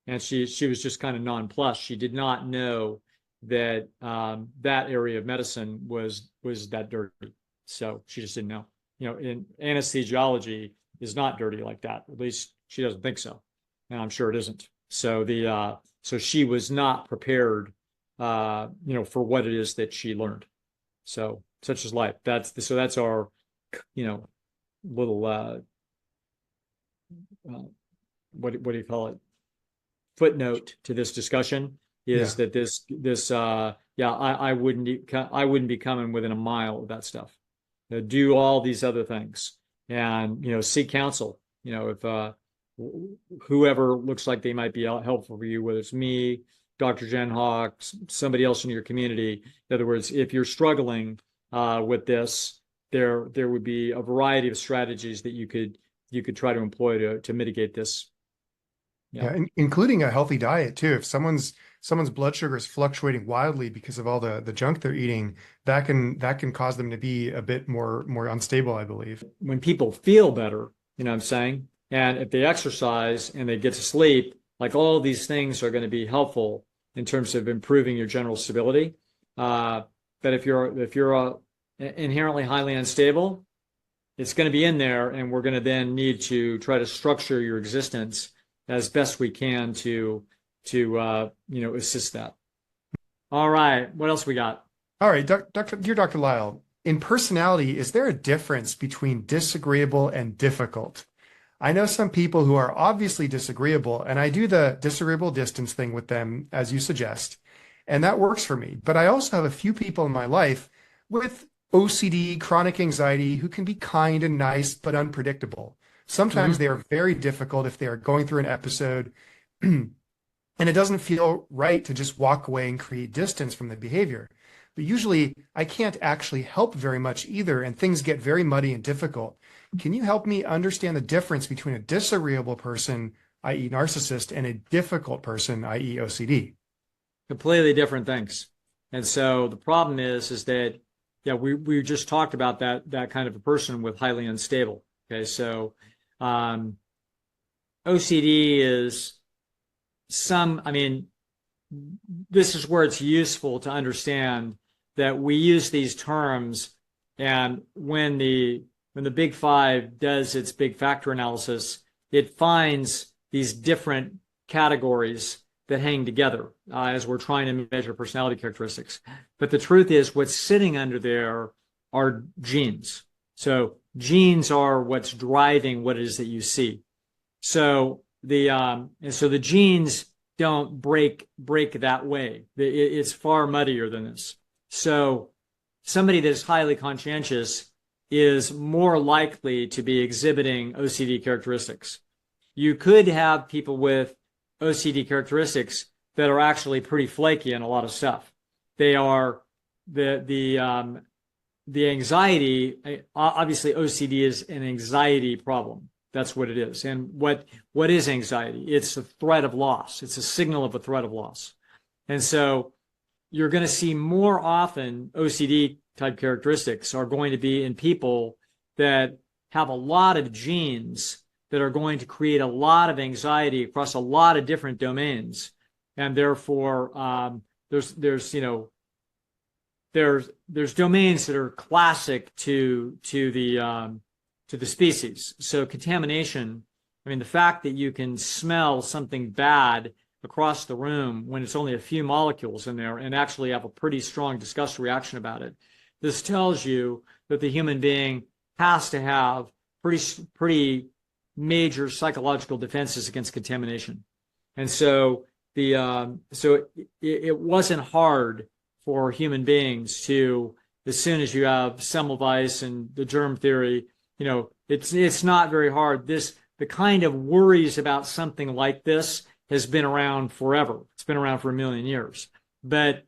And she was just kind of nonplussed. She did not know that that area of medicine was that dirty. So she just didn't know. In anesthesiology, is not dirty like that. At least she doesn't think so, and I'm sure it isn't. So so she was not prepared, for what it is that she learned. So such is life. That's our, little what do you call it? Footnote to this discussion is Yeah. that I wouldn't be coming within a mile of that stuff. Do all these other things and seek counsel. If whoever looks like they might be helpful for you, whether it's me, Dr. Jen Hawk, somebody else in your community. In other words, if you're struggling with this, there would be a variety of strategies that you could try to employ to mitigate this. Yeah, including a healthy diet too. If someone's blood sugar is fluctuating wildly because of all the junk they're eating, that can cause them to be a bit more unstable, I believe. When people feel better, what I'm saying, and if they exercise and they get to sleep, like all these things are going to be helpful in terms of improving your general stability. But if you're inherently highly unstable, it's going to be in there, and we're going to then need to try to structure your existence as best we can to assist that. All right, what else we got? All right, dear Dr. Lisle, in personality, is there a difference between disagreeable and difficult? I know some people who are obviously disagreeable, and I do the disagreeable distance thing with them, as you suggest, and that works for me. But I also have a few people in my life with OCD, chronic anxiety, who can be kind and nice, but unpredictable. Sometimes Mm-hmm. they are very difficult if they are going through an episode, and it doesn't feel right to just walk away and create distance from the behavior. But usually I can't actually help very much either, and things get very muddy and difficult. Can you help me understand the difference between a disagreeable person, i.e. narcissist, and a difficult person, i.e. OCD? Completely different things. And so the problem is that, yeah, we just talked about that kind of a person with highly unstable. Okay, so OCD is this is where it's useful to understand that we use these terms, and when the Big Five does its big factor analysis, it finds these different categories that hang together as we're trying to measure personality characteristics. But the truth is, what's sitting under there are genes. So genes are what's driving what it is that you see. So the genes don't break that way. It's far muddier than this. So somebody that's highly conscientious is more likely to be exhibiting OCD characteristics. You could have people with OCD characteristics that are actually pretty flaky in a lot of stuff. They are the anxiety. Obviously, OCD is an anxiety problem. That's what it is. And what is anxiety? It's a threat of loss. It's a signal of a threat of loss. And so you're going to see more often OCD type characteristics are going to be in people that have a lot of genes that are going to create a lot of anxiety across a lot of different domains. And therefore, there's domains that are classic to the species. So contamination, the fact that you can smell something bad across the room when it's only a few molecules in there and actually have a pretty strong disgust reaction about it. This tells you that the human being has to have pretty major psychological defenses against contamination. And so it wasn't hard for human beings to, as soon as you have Semmelweis and the germ theory, it's not very hard. The kind of worries about something like this has been around forever. It's been around for a million years. But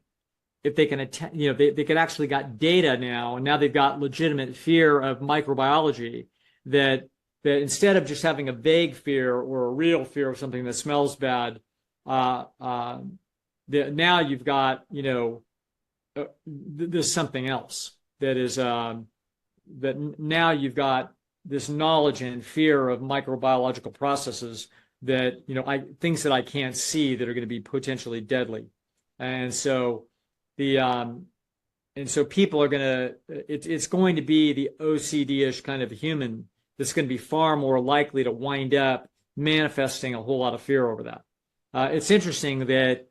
if they can, they could actually got data now, and now they've got legitimate fear of microbiology that instead of just having a vague fear or a real fear of something that smells bad, now you've got, there's something else that is, that now you've got this knowledge and fear of microbiological processes that, things that I can't see that are going to be potentially deadly. And so people are going to, it's going to be the OCD-ish kind of human that's going to be far more likely to wind up manifesting a whole lot of fear over that. It's interesting that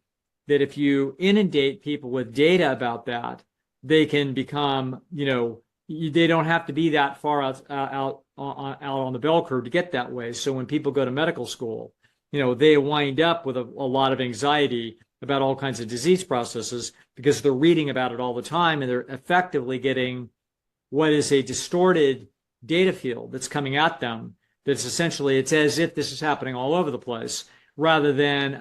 if you inundate people with data about that, they can become, they don't have to be that far out on the bell curve to get that way. So when people go to medical school, they wind up with a lot of anxiety about all kinds of disease processes because they're reading about it all the time, and they're effectively getting what is a distorted data field that's coming at them. That's essentially, it's as if this is happening all over the place, rather than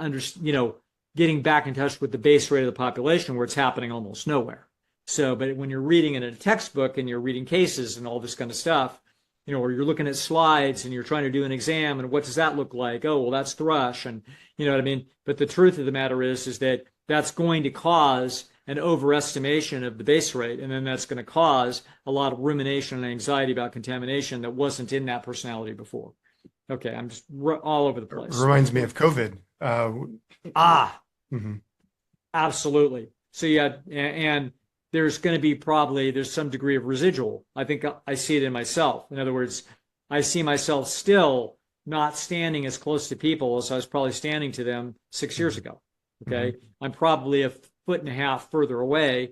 getting back in touch with the base rate of the population where it's happening almost nowhere. So, but when you're reading it in a textbook and you're reading cases and all this kind of stuff, or you're looking at slides and you're trying to do an exam, and what does that look like? Oh, well, that's thrush, and you know what I mean? But the truth of the matter is that that's going to cause an overestimation of the base rate, and then that's going to cause a lot of rumination and anxiety about contamination that wasn't in that personality before. Okay, I'm just all over the place. It reminds me of COVID. Absolutely. So yeah, and there's going to be there's some degree of residual. I think I see it in myself. In other words, I see myself still not standing as close to people as I was probably standing to them 6 years ago. Okay. I'm probably a foot and a half further away,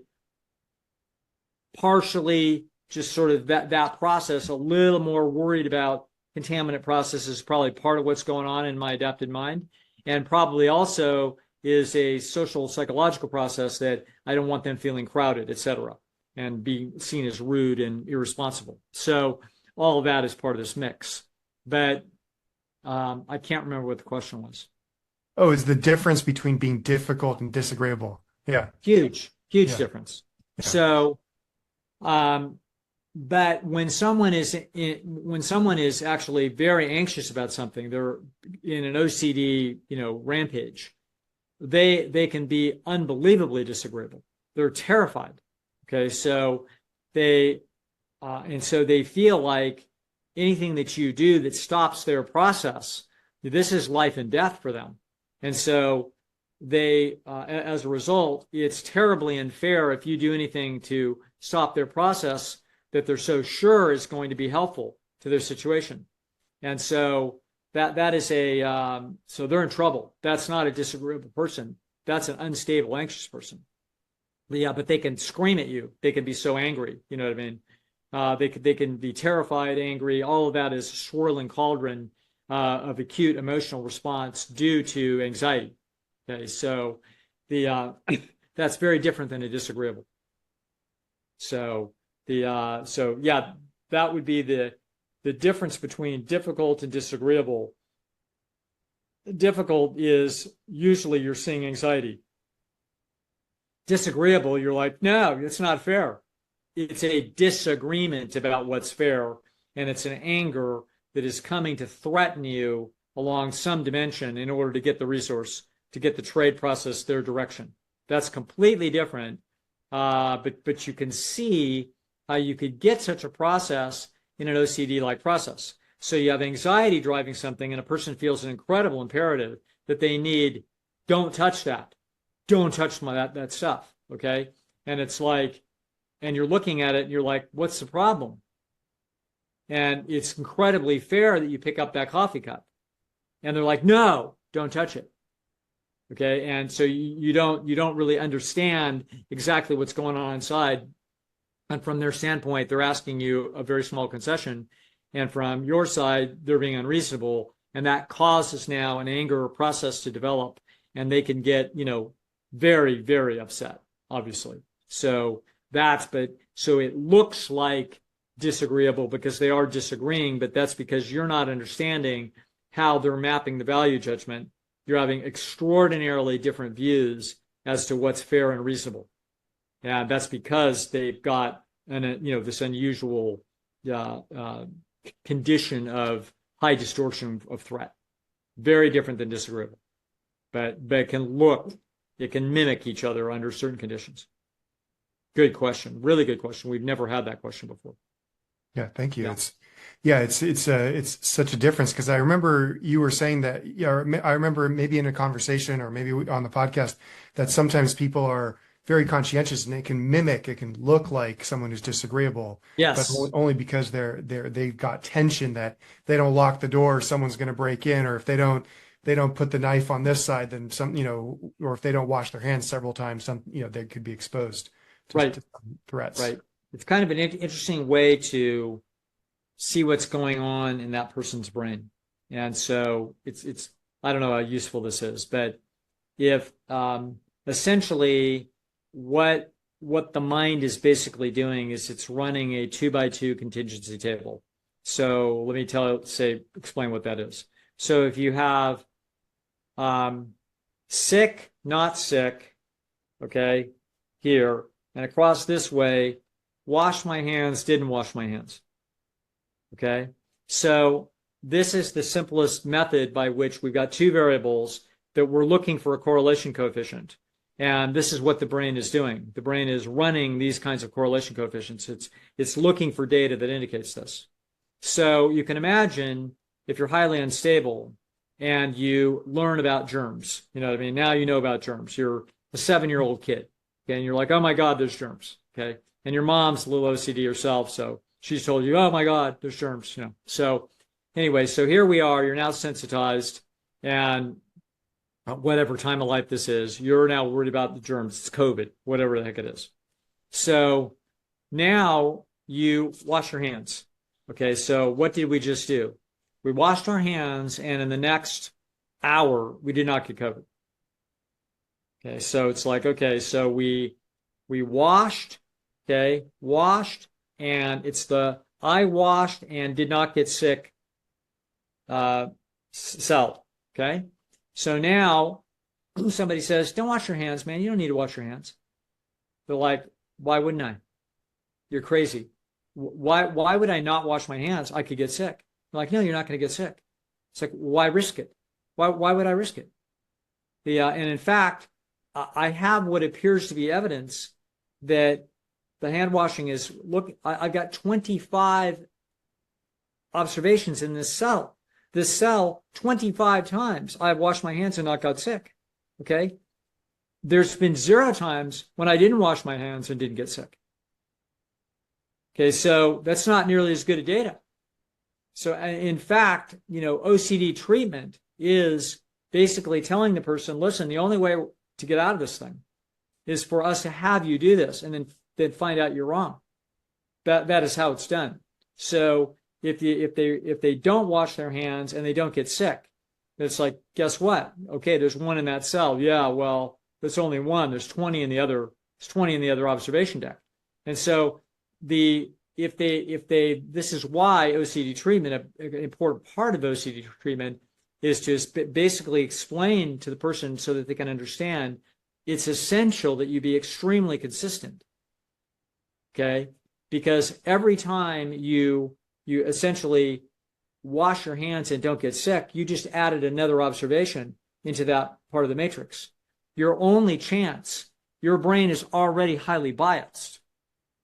partially just sort of that process, a little more worried about contaminant processes, probably part of what's going on in my adapted mind, and probably also is a social psychological process that I don't want them feeling crowded, et cetera, and being seen as rude and irresponsible. So all of that is part of this mix. But I can't remember what the question was. Oh, is the difference between being difficult and disagreeable. Yeah. Huge difference. Yeah. So, but when someone is actually very anxious about something, they're in an OCD, rampage, they can be unbelievably disagreeable. They're terrified. Okay. So they feel like anything that you do that stops their process, this is life and death for them. And so they, as a result, it's terribly unfair if you do anything to stop their process that they're so sure is going to be helpful to their situation. And so that is so they're in trouble. That's not a disagreeable person. That's an unstable, anxious person. Yeah, but they can scream at you. They can be so angry. You know what I mean? They can be terrified, angry. All of that is a swirling cauldron of acute emotional response due to anxiety. Okay, so that's very different than a disagreeable. So that would be the difference between difficult and disagreeable. Difficult is usually you're seeing anxiety. Disagreeable, you're like, no, it's not fair. It's a disagreement about what's fair, and it's an anger that is coming to threaten you along some dimension in order to get the resource, to get the trade process their direction. That's completely different, but you can see how you could get such a process in an OCD-like process. So you have anxiety driving something, and a person feels an incredible imperative that they need, don't touch that. Don't touch that stuff, okay? And it's like, and you're looking at it, and you're like, what's the problem? And it's incredibly fair that you pick up that coffee cup. And they're like, no, don't touch it. Okay, and so you don't really understand exactly what's going on inside. And from their standpoint, they're asking you a very small concession. And from your side, they're being unreasonable. And that causes now an anger process to develop. And they can get, very, very upset, obviously. So so it looks like disagreeable because they are disagreeing, but that's because you're not understanding how they're mapping the value judgment. You're having extraordinarily different views as to what's fair and reasonable. And that's because they've got this unusual condition of high distortion of threat. Very different than disagreeable. But it can mimic each other under certain conditions. Good question. Really good question. We've never had that question before. Yeah, thank you. Yeah. It's such a difference because I remember you were saying that. Yeah, I remember maybe in a conversation or maybe on the podcast that sometimes people are very conscientious and it can mimic, it can look like someone who's disagreeable, but Yes. only because they've got tension that they don't lock the door, someone's going to break in, or if they don't put the knife on this side, then some, or if they don't wash their hands several times, they could be exposed Right. to some threats. Right. It's kind of an interesting way to see what's going on in that person's brain. And so it's I don't know how useful this is, but if essentially what the mind is basically doing is it's running a 2 by 2 contingency table. So let me explain what that is. So if you have sick, not sick, okay, here, and across this way, wash my hands, didn't wash my hands. Okay, so this is the simplest method by which we've got two variables that we're looking for a correlation coefficient. And this is what the brain is doing. The brain is running these kinds of correlation coefficients. It's looking for data that indicates this. So you can imagine if you're highly unstable and you learn about germs, you know what I mean? Now you know about germs. You're a 7-year-old kid, okay, and you're like, oh my God, there's germs, okay? And your mom's a little OCD herself, so she's told you, oh my God, there's germs, So anyway, so here we are, you're now sensitized, and whatever time of life this is, you're now worried about the germs. It's COVID, whatever the heck it is. So now you wash your hands. Okay, so what did we just do? We washed our hands, and in the next hour, we did not get COVID. Okay, so it's like, okay, so we washed, okay, and it's the I washed and did not get sick cell, okay? So now somebody says, don't wash your hands, man. You don't need to wash your hands. They're like, why wouldn't I? You're crazy. Why would I not wash my hands? I could get sick. They're like, no, you're not going to get sick. It's like, why risk it? Why would I risk it? And in fact, I have what appears to be evidence that the hand washing is, look, I've got 25 observations in this cell. This cell, 25 times I've washed my hands and not got sick. Okay. There's been 0 times when I didn't wash my hands and didn't get sick. Okay. So that's not nearly as good a data. So in fact, OCD treatment is basically telling the person, listen, the only way to get out of this thing is for us to have you do this and then find out you're wrong. That is how it's done. So if they don't wash their hands and they don't get sick, it's like, guess what? Okay, there's 1 in that cell. Yeah, well, there's only 1. There's 20 in the other. There's 20 in the other observation deck. And so this is why OCD treatment, an important part of OCD treatment, is to basically explain to the person so that they can understand it's essential that you be extremely consistent. Okay, because every time you essentially wash your hands and don't get sick, you just added another observation into that part of the matrix. Your only chance, your brain is already highly biased.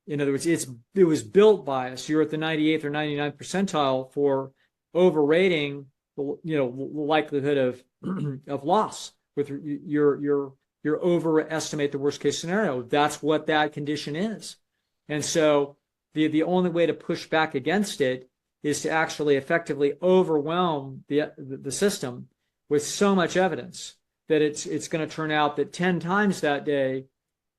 In other words, it was built biased. You're at the 98th or 99th percentile for overrating the likelihood of loss. With your overestimate the worst case scenario. That's what that condition is. And so the only way to push back against it is to actually effectively overwhelm the system with so much evidence that it's going to turn out that 10 times that day,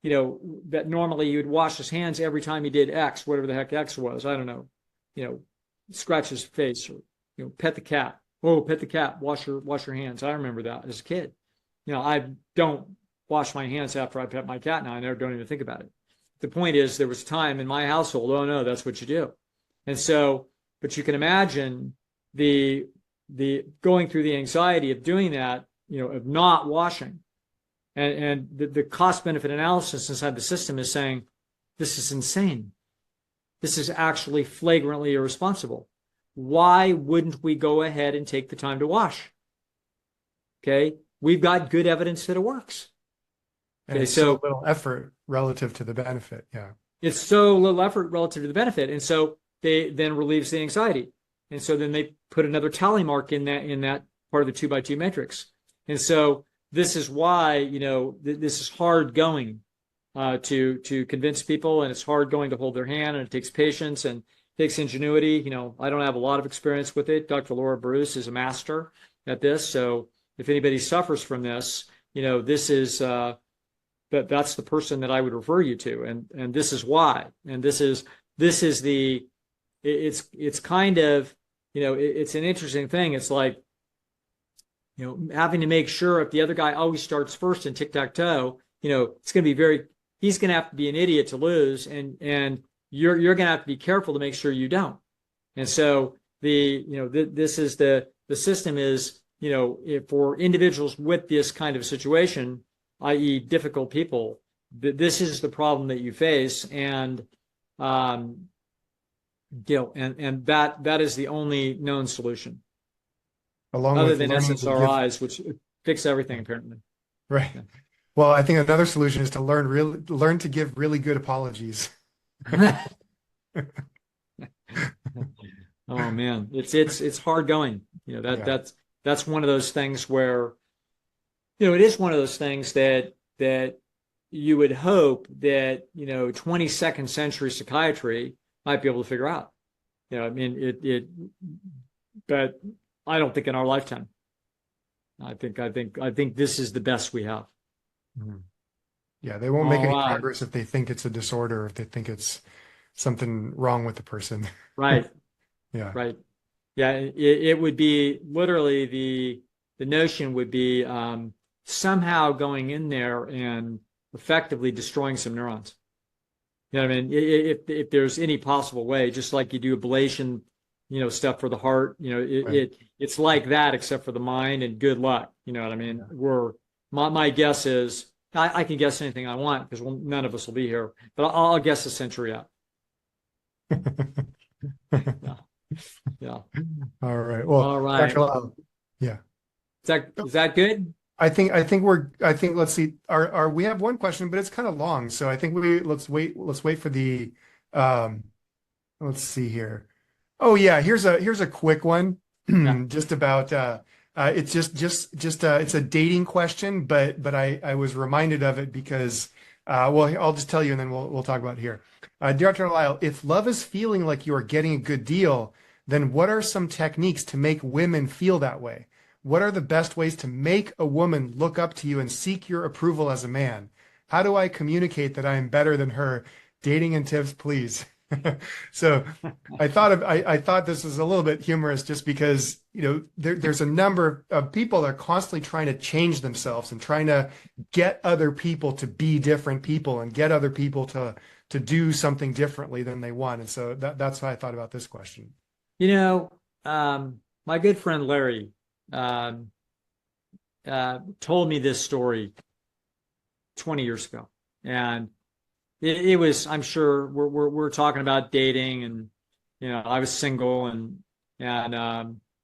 that normally you'd wash his hands every time he did X, whatever the heck X was. I don't know, scratch his face or, pet the cat. Oh, pet the cat, wash your hands. I remember that as a kid. I don't wash my hands after I pet my cat now. I never don't even think about it. The point is there was time in my household, oh no, that's what you do. And so, but you can imagine the going through the anxiety of doing that, of not washing. And the cost benefit analysis inside the system is saying, this is insane. This is actually flagrantly irresponsible. Why wouldn't we go ahead and take the time to wash? Okay. We've got good evidence that it works. And it's so little effort relative to the benefit. Yeah. It's so little effort relative to the benefit. And so they then relieves the anxiety. And so then they put another tally mark in that part of the 2 by 2 matrix. And so this is why, this is hard going. to convince people, and it's hard going to hold their hand, and it takes patience and takes ingenuity. I don't have a lot of experience with it. Dr. Laura Bruce is a master at this, so if anybody suffers from this, this is that's the person that I would refer you to, and this is why, and this is the it's kind of it's an interesting thing. It's like having to make sure if the other guy always starts first in tic-tac-toe, it's going to be he's going to have to be an idiot to lose, and you're going to have to be careful to make sure you don't. And so this is the system is, for individuals with this kind of situation, i.e. difficult people, this is the problem that you face. And, and that is the only known solution. Along other with than SSRIs, which fix everything apparently. Right. Yeah. Well, I think another solution is to learn to give really good apologies. Oh man, it's hard going. That's one of those things where, it is one of those things that you would hope that 22nd century psychiatry might be able to figure out. I mean but I don't think in our lifetime. I think this is the best we have. Mm-hmm. Yeah, they won't make any progress if they think it's a disorder, or if they think it's something wrong with the person. Right. Yeah. Right. Yeah. It would be literally the notion would be somehow going in there and effectively destroying some neurons. I mean? If there's any possible way, just like you do ablation, stuff for the heart, Right. it's like that, except for the mind, and good luck. You know what I mean? Yeah. My guess is, I can guess anything I want because none of us will be here, but I'll guess a century out. Yeah. Yeah. All right. Well, all right. Dr. Lisle, yeah. Is that good? I think let's see. We have one question, but it's kind of long. So I think let's wait for the let's see here. Oh yeah, here's a quick one. Yeah. Just about it's just it's a dating question, but I was reminded of it because well, I'll just tell you and then we'll talk about it here. Dr. Lisle, if love is feeling like you are getting a good deal, then what are some techniques to make women feel that way? What are the best ways to make a woman look up to you and seek your approval as a man? How do I communicate that I am better than her? Dating and tips, please. So I thought this was a little bit humorous just because, there's a number of people that are constantly trying to change themselves and trying to get other people to be different people and get other people to do something differently than they want. And so that's why I thought about this question. My good friend Larry told me this story 20 years ago, and it was, I'm sure we're talking about dating, and I was single, and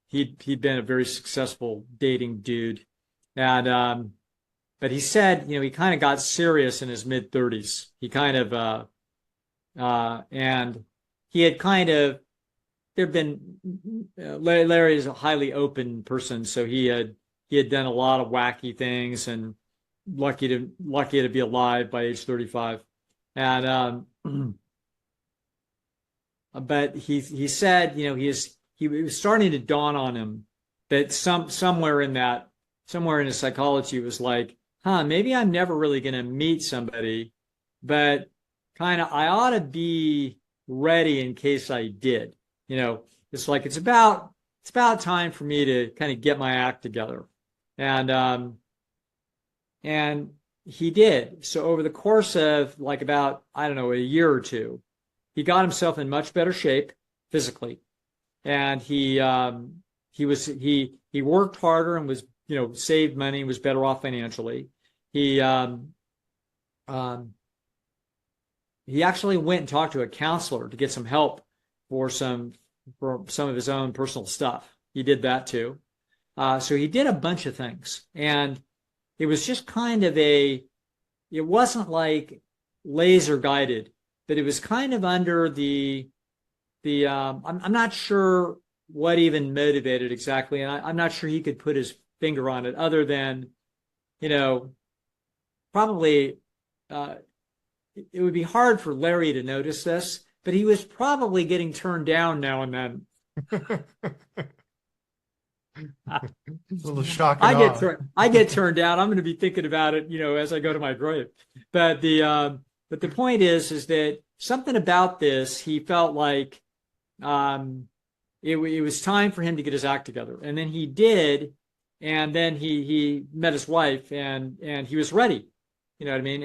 he'd been a very successful dating dude, and but he said he kind of got serious in his mid-30s. He kind of and he had kind of there'd been Larry is a highly open person, so he had done a lot of wacky things, and lucky to be alive by age 35. And but he said, he was starting to dawn on him that somewhere in his psychology was like, maybe I'm never really going to meet somebody, but kind of I ought to be ready in case I did. It's like it's about time for me to kind of get my act together, and he did. So over the course of like about, I don't know, a year or two, he got himself in much better shape physically, and he worked harder and was saved money and was better off financially. He actually went and talked to a counselor to get some help for some of his own personal stuff. He did that too. So he did a bunch of things, and it was just kind of it wasn't like laser guided, but it was kind of under I'm not sure what even motivated exactly, and I'm not sure he could put his finger on it other than, probably it would be hard for Larry to notice this, but he was probably getting turned down now and then. A little shock and awe. I get turned down. I'm going to be thinking about it, as I go to my grave. But the point is that something about this, he felt like it was time for him to get his act together, and then he did, and then he met his wife, and he was ready. You know what I mean?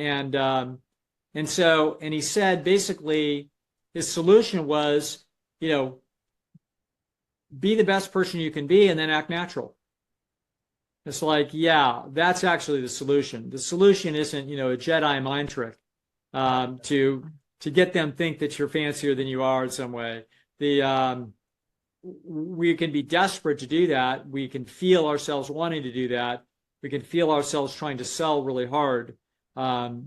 And he said basically his solution was, be the best person you can be and then act natural. It's like, yeah, that's actually the solution. The solution isn't, a Jedi mind trick to get them think that you're fancier than you are in some way. We can be desperate to do that. We can feel ourselves wanting to do that. We can feel ourselves trying to sell really hard to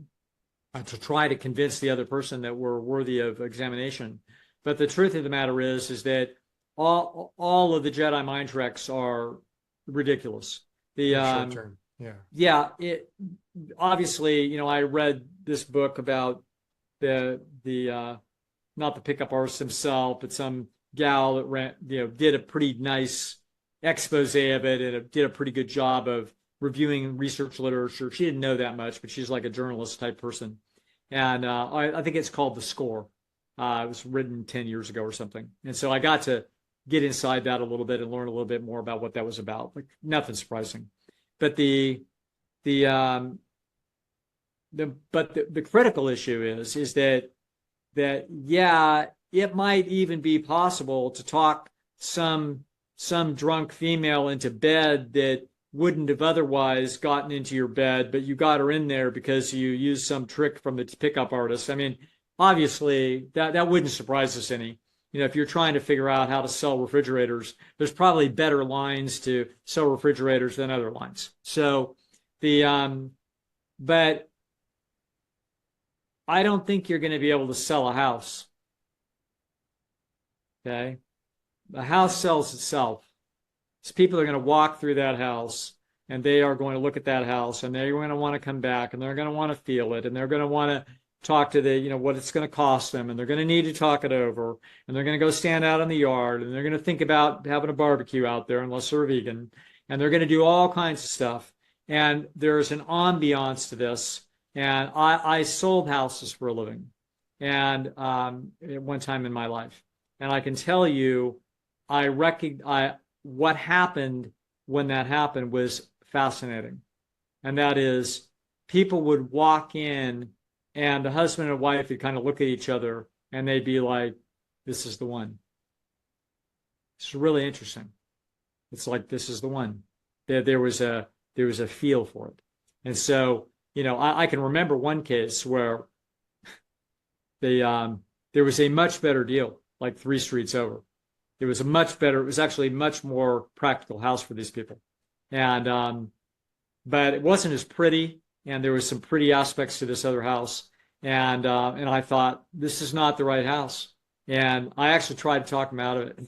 try to convince the other person that we're worthy of examination. But the truth of the matter is that all of the Jedi mind tricks are ridiculous. Short term. Yeah. Yeah. Obviously, I read this book about the not the pickup artist himself, but some gal that did a pretty nice expose of it and did a pretty good job of reviewing research literature. She didn't know that much, but she's like a journalist type person. And I think it's called The Score. It was written 10 years ago or something. And so I got to get inside that a little bit and learn a little bit more about what that was about. Like nothing surprising. But the critical issue is that yeah, it might even be possible to talk some drunk female into bed that wouldn't have otherwise gotten into your bed, but you got her in there because you used some trick from the pickup artist. I mean, obviously that wouldn't surprise us any. If you're trying to figure out how to sell refrigerators, there's probably better lines to sell refrigerators than other lines. So but I don't think you're going to be able to sell a house. Okay. A house sells itself. So people are going to walk through that house and they are going to look at that house and they're going to want to come back and they're going to want to feel it and they're going to want to talk to what it's going to cost them, and they're going to need to talk it over, and they're going to go stand out in the yard, and they're going to think about having a barbecue out there unless they're vegan, and they're going to do all kinds of stuff. And there's an ambiance to this. And I sold houses for a living, and at one time in my life, and I can tell you, what happened when that happened was fascinating, and that is people would walk in. And the husband and wife would kind of look at each other and they'd be like, this is the one. It's really interesting. It's like, this is the one. There was a feel for it. And so, I can remember one case where there was a much better deal, like 3 streets over. It was actually a much more practical house for these people. And, but it wasn't as pretty. And there was some pretty aspects to this other house. And I thought, this is not the right house. And I actually tried to talk them out of it.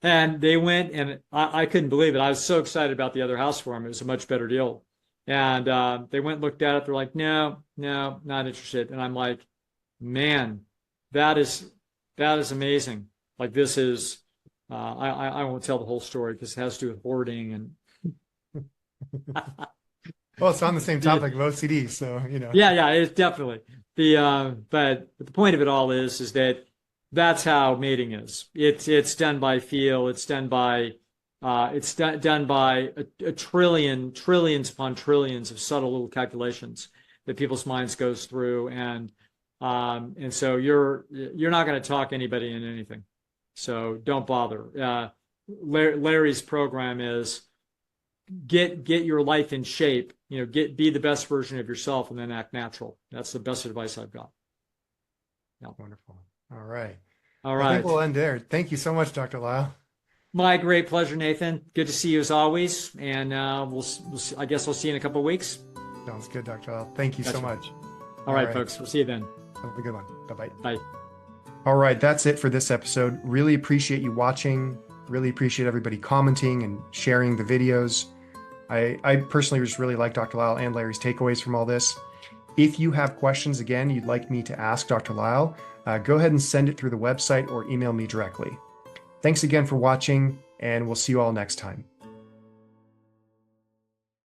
And they went, and I couldn't believe it. I was so excited about the other house for them. It was a much better deal. And they went and looked at it. They're like, no, not interested. And I'm like, man, that is amazing. Like this is, I won't tell the whole story because it has to do with hoarding and well, it's on the same topic of OCD, so Yeah, it's definitely but the point of it all is that that's how mating is. It's done by feel. It's done by done by a trillions upon trillions of subtle little calculations that people's minds goes through, and so you're not going to talk anybody into anything. So don't bother. Larry's program is get your life in shape, be the best version of yourself and then act natural. That's the best advice I've got. Yeah. Wonderful. All right. I think we'll end there. Thank you so much, Dr. Lisle. My great pleasure, Nathan. Good to see you as always. And I guess I'll see you in a couple of weeks. Sounds good, Dr. Lisle. Thank you so much. All right, folks. We'll see you then. Have a good one. Bye-bye. Bye. All right. That's it for this episode. Really appreciate you watching. Really appreciate everybody commenting and sharing the videos. I personally just really like Dr. Lisle and Larry's takeaways from all this. If you have questions, again, you'd like me to ask Dr. Lisle, go ahead and send it through the website or email me directly. Thanks again for watching, and we'll see you all next time.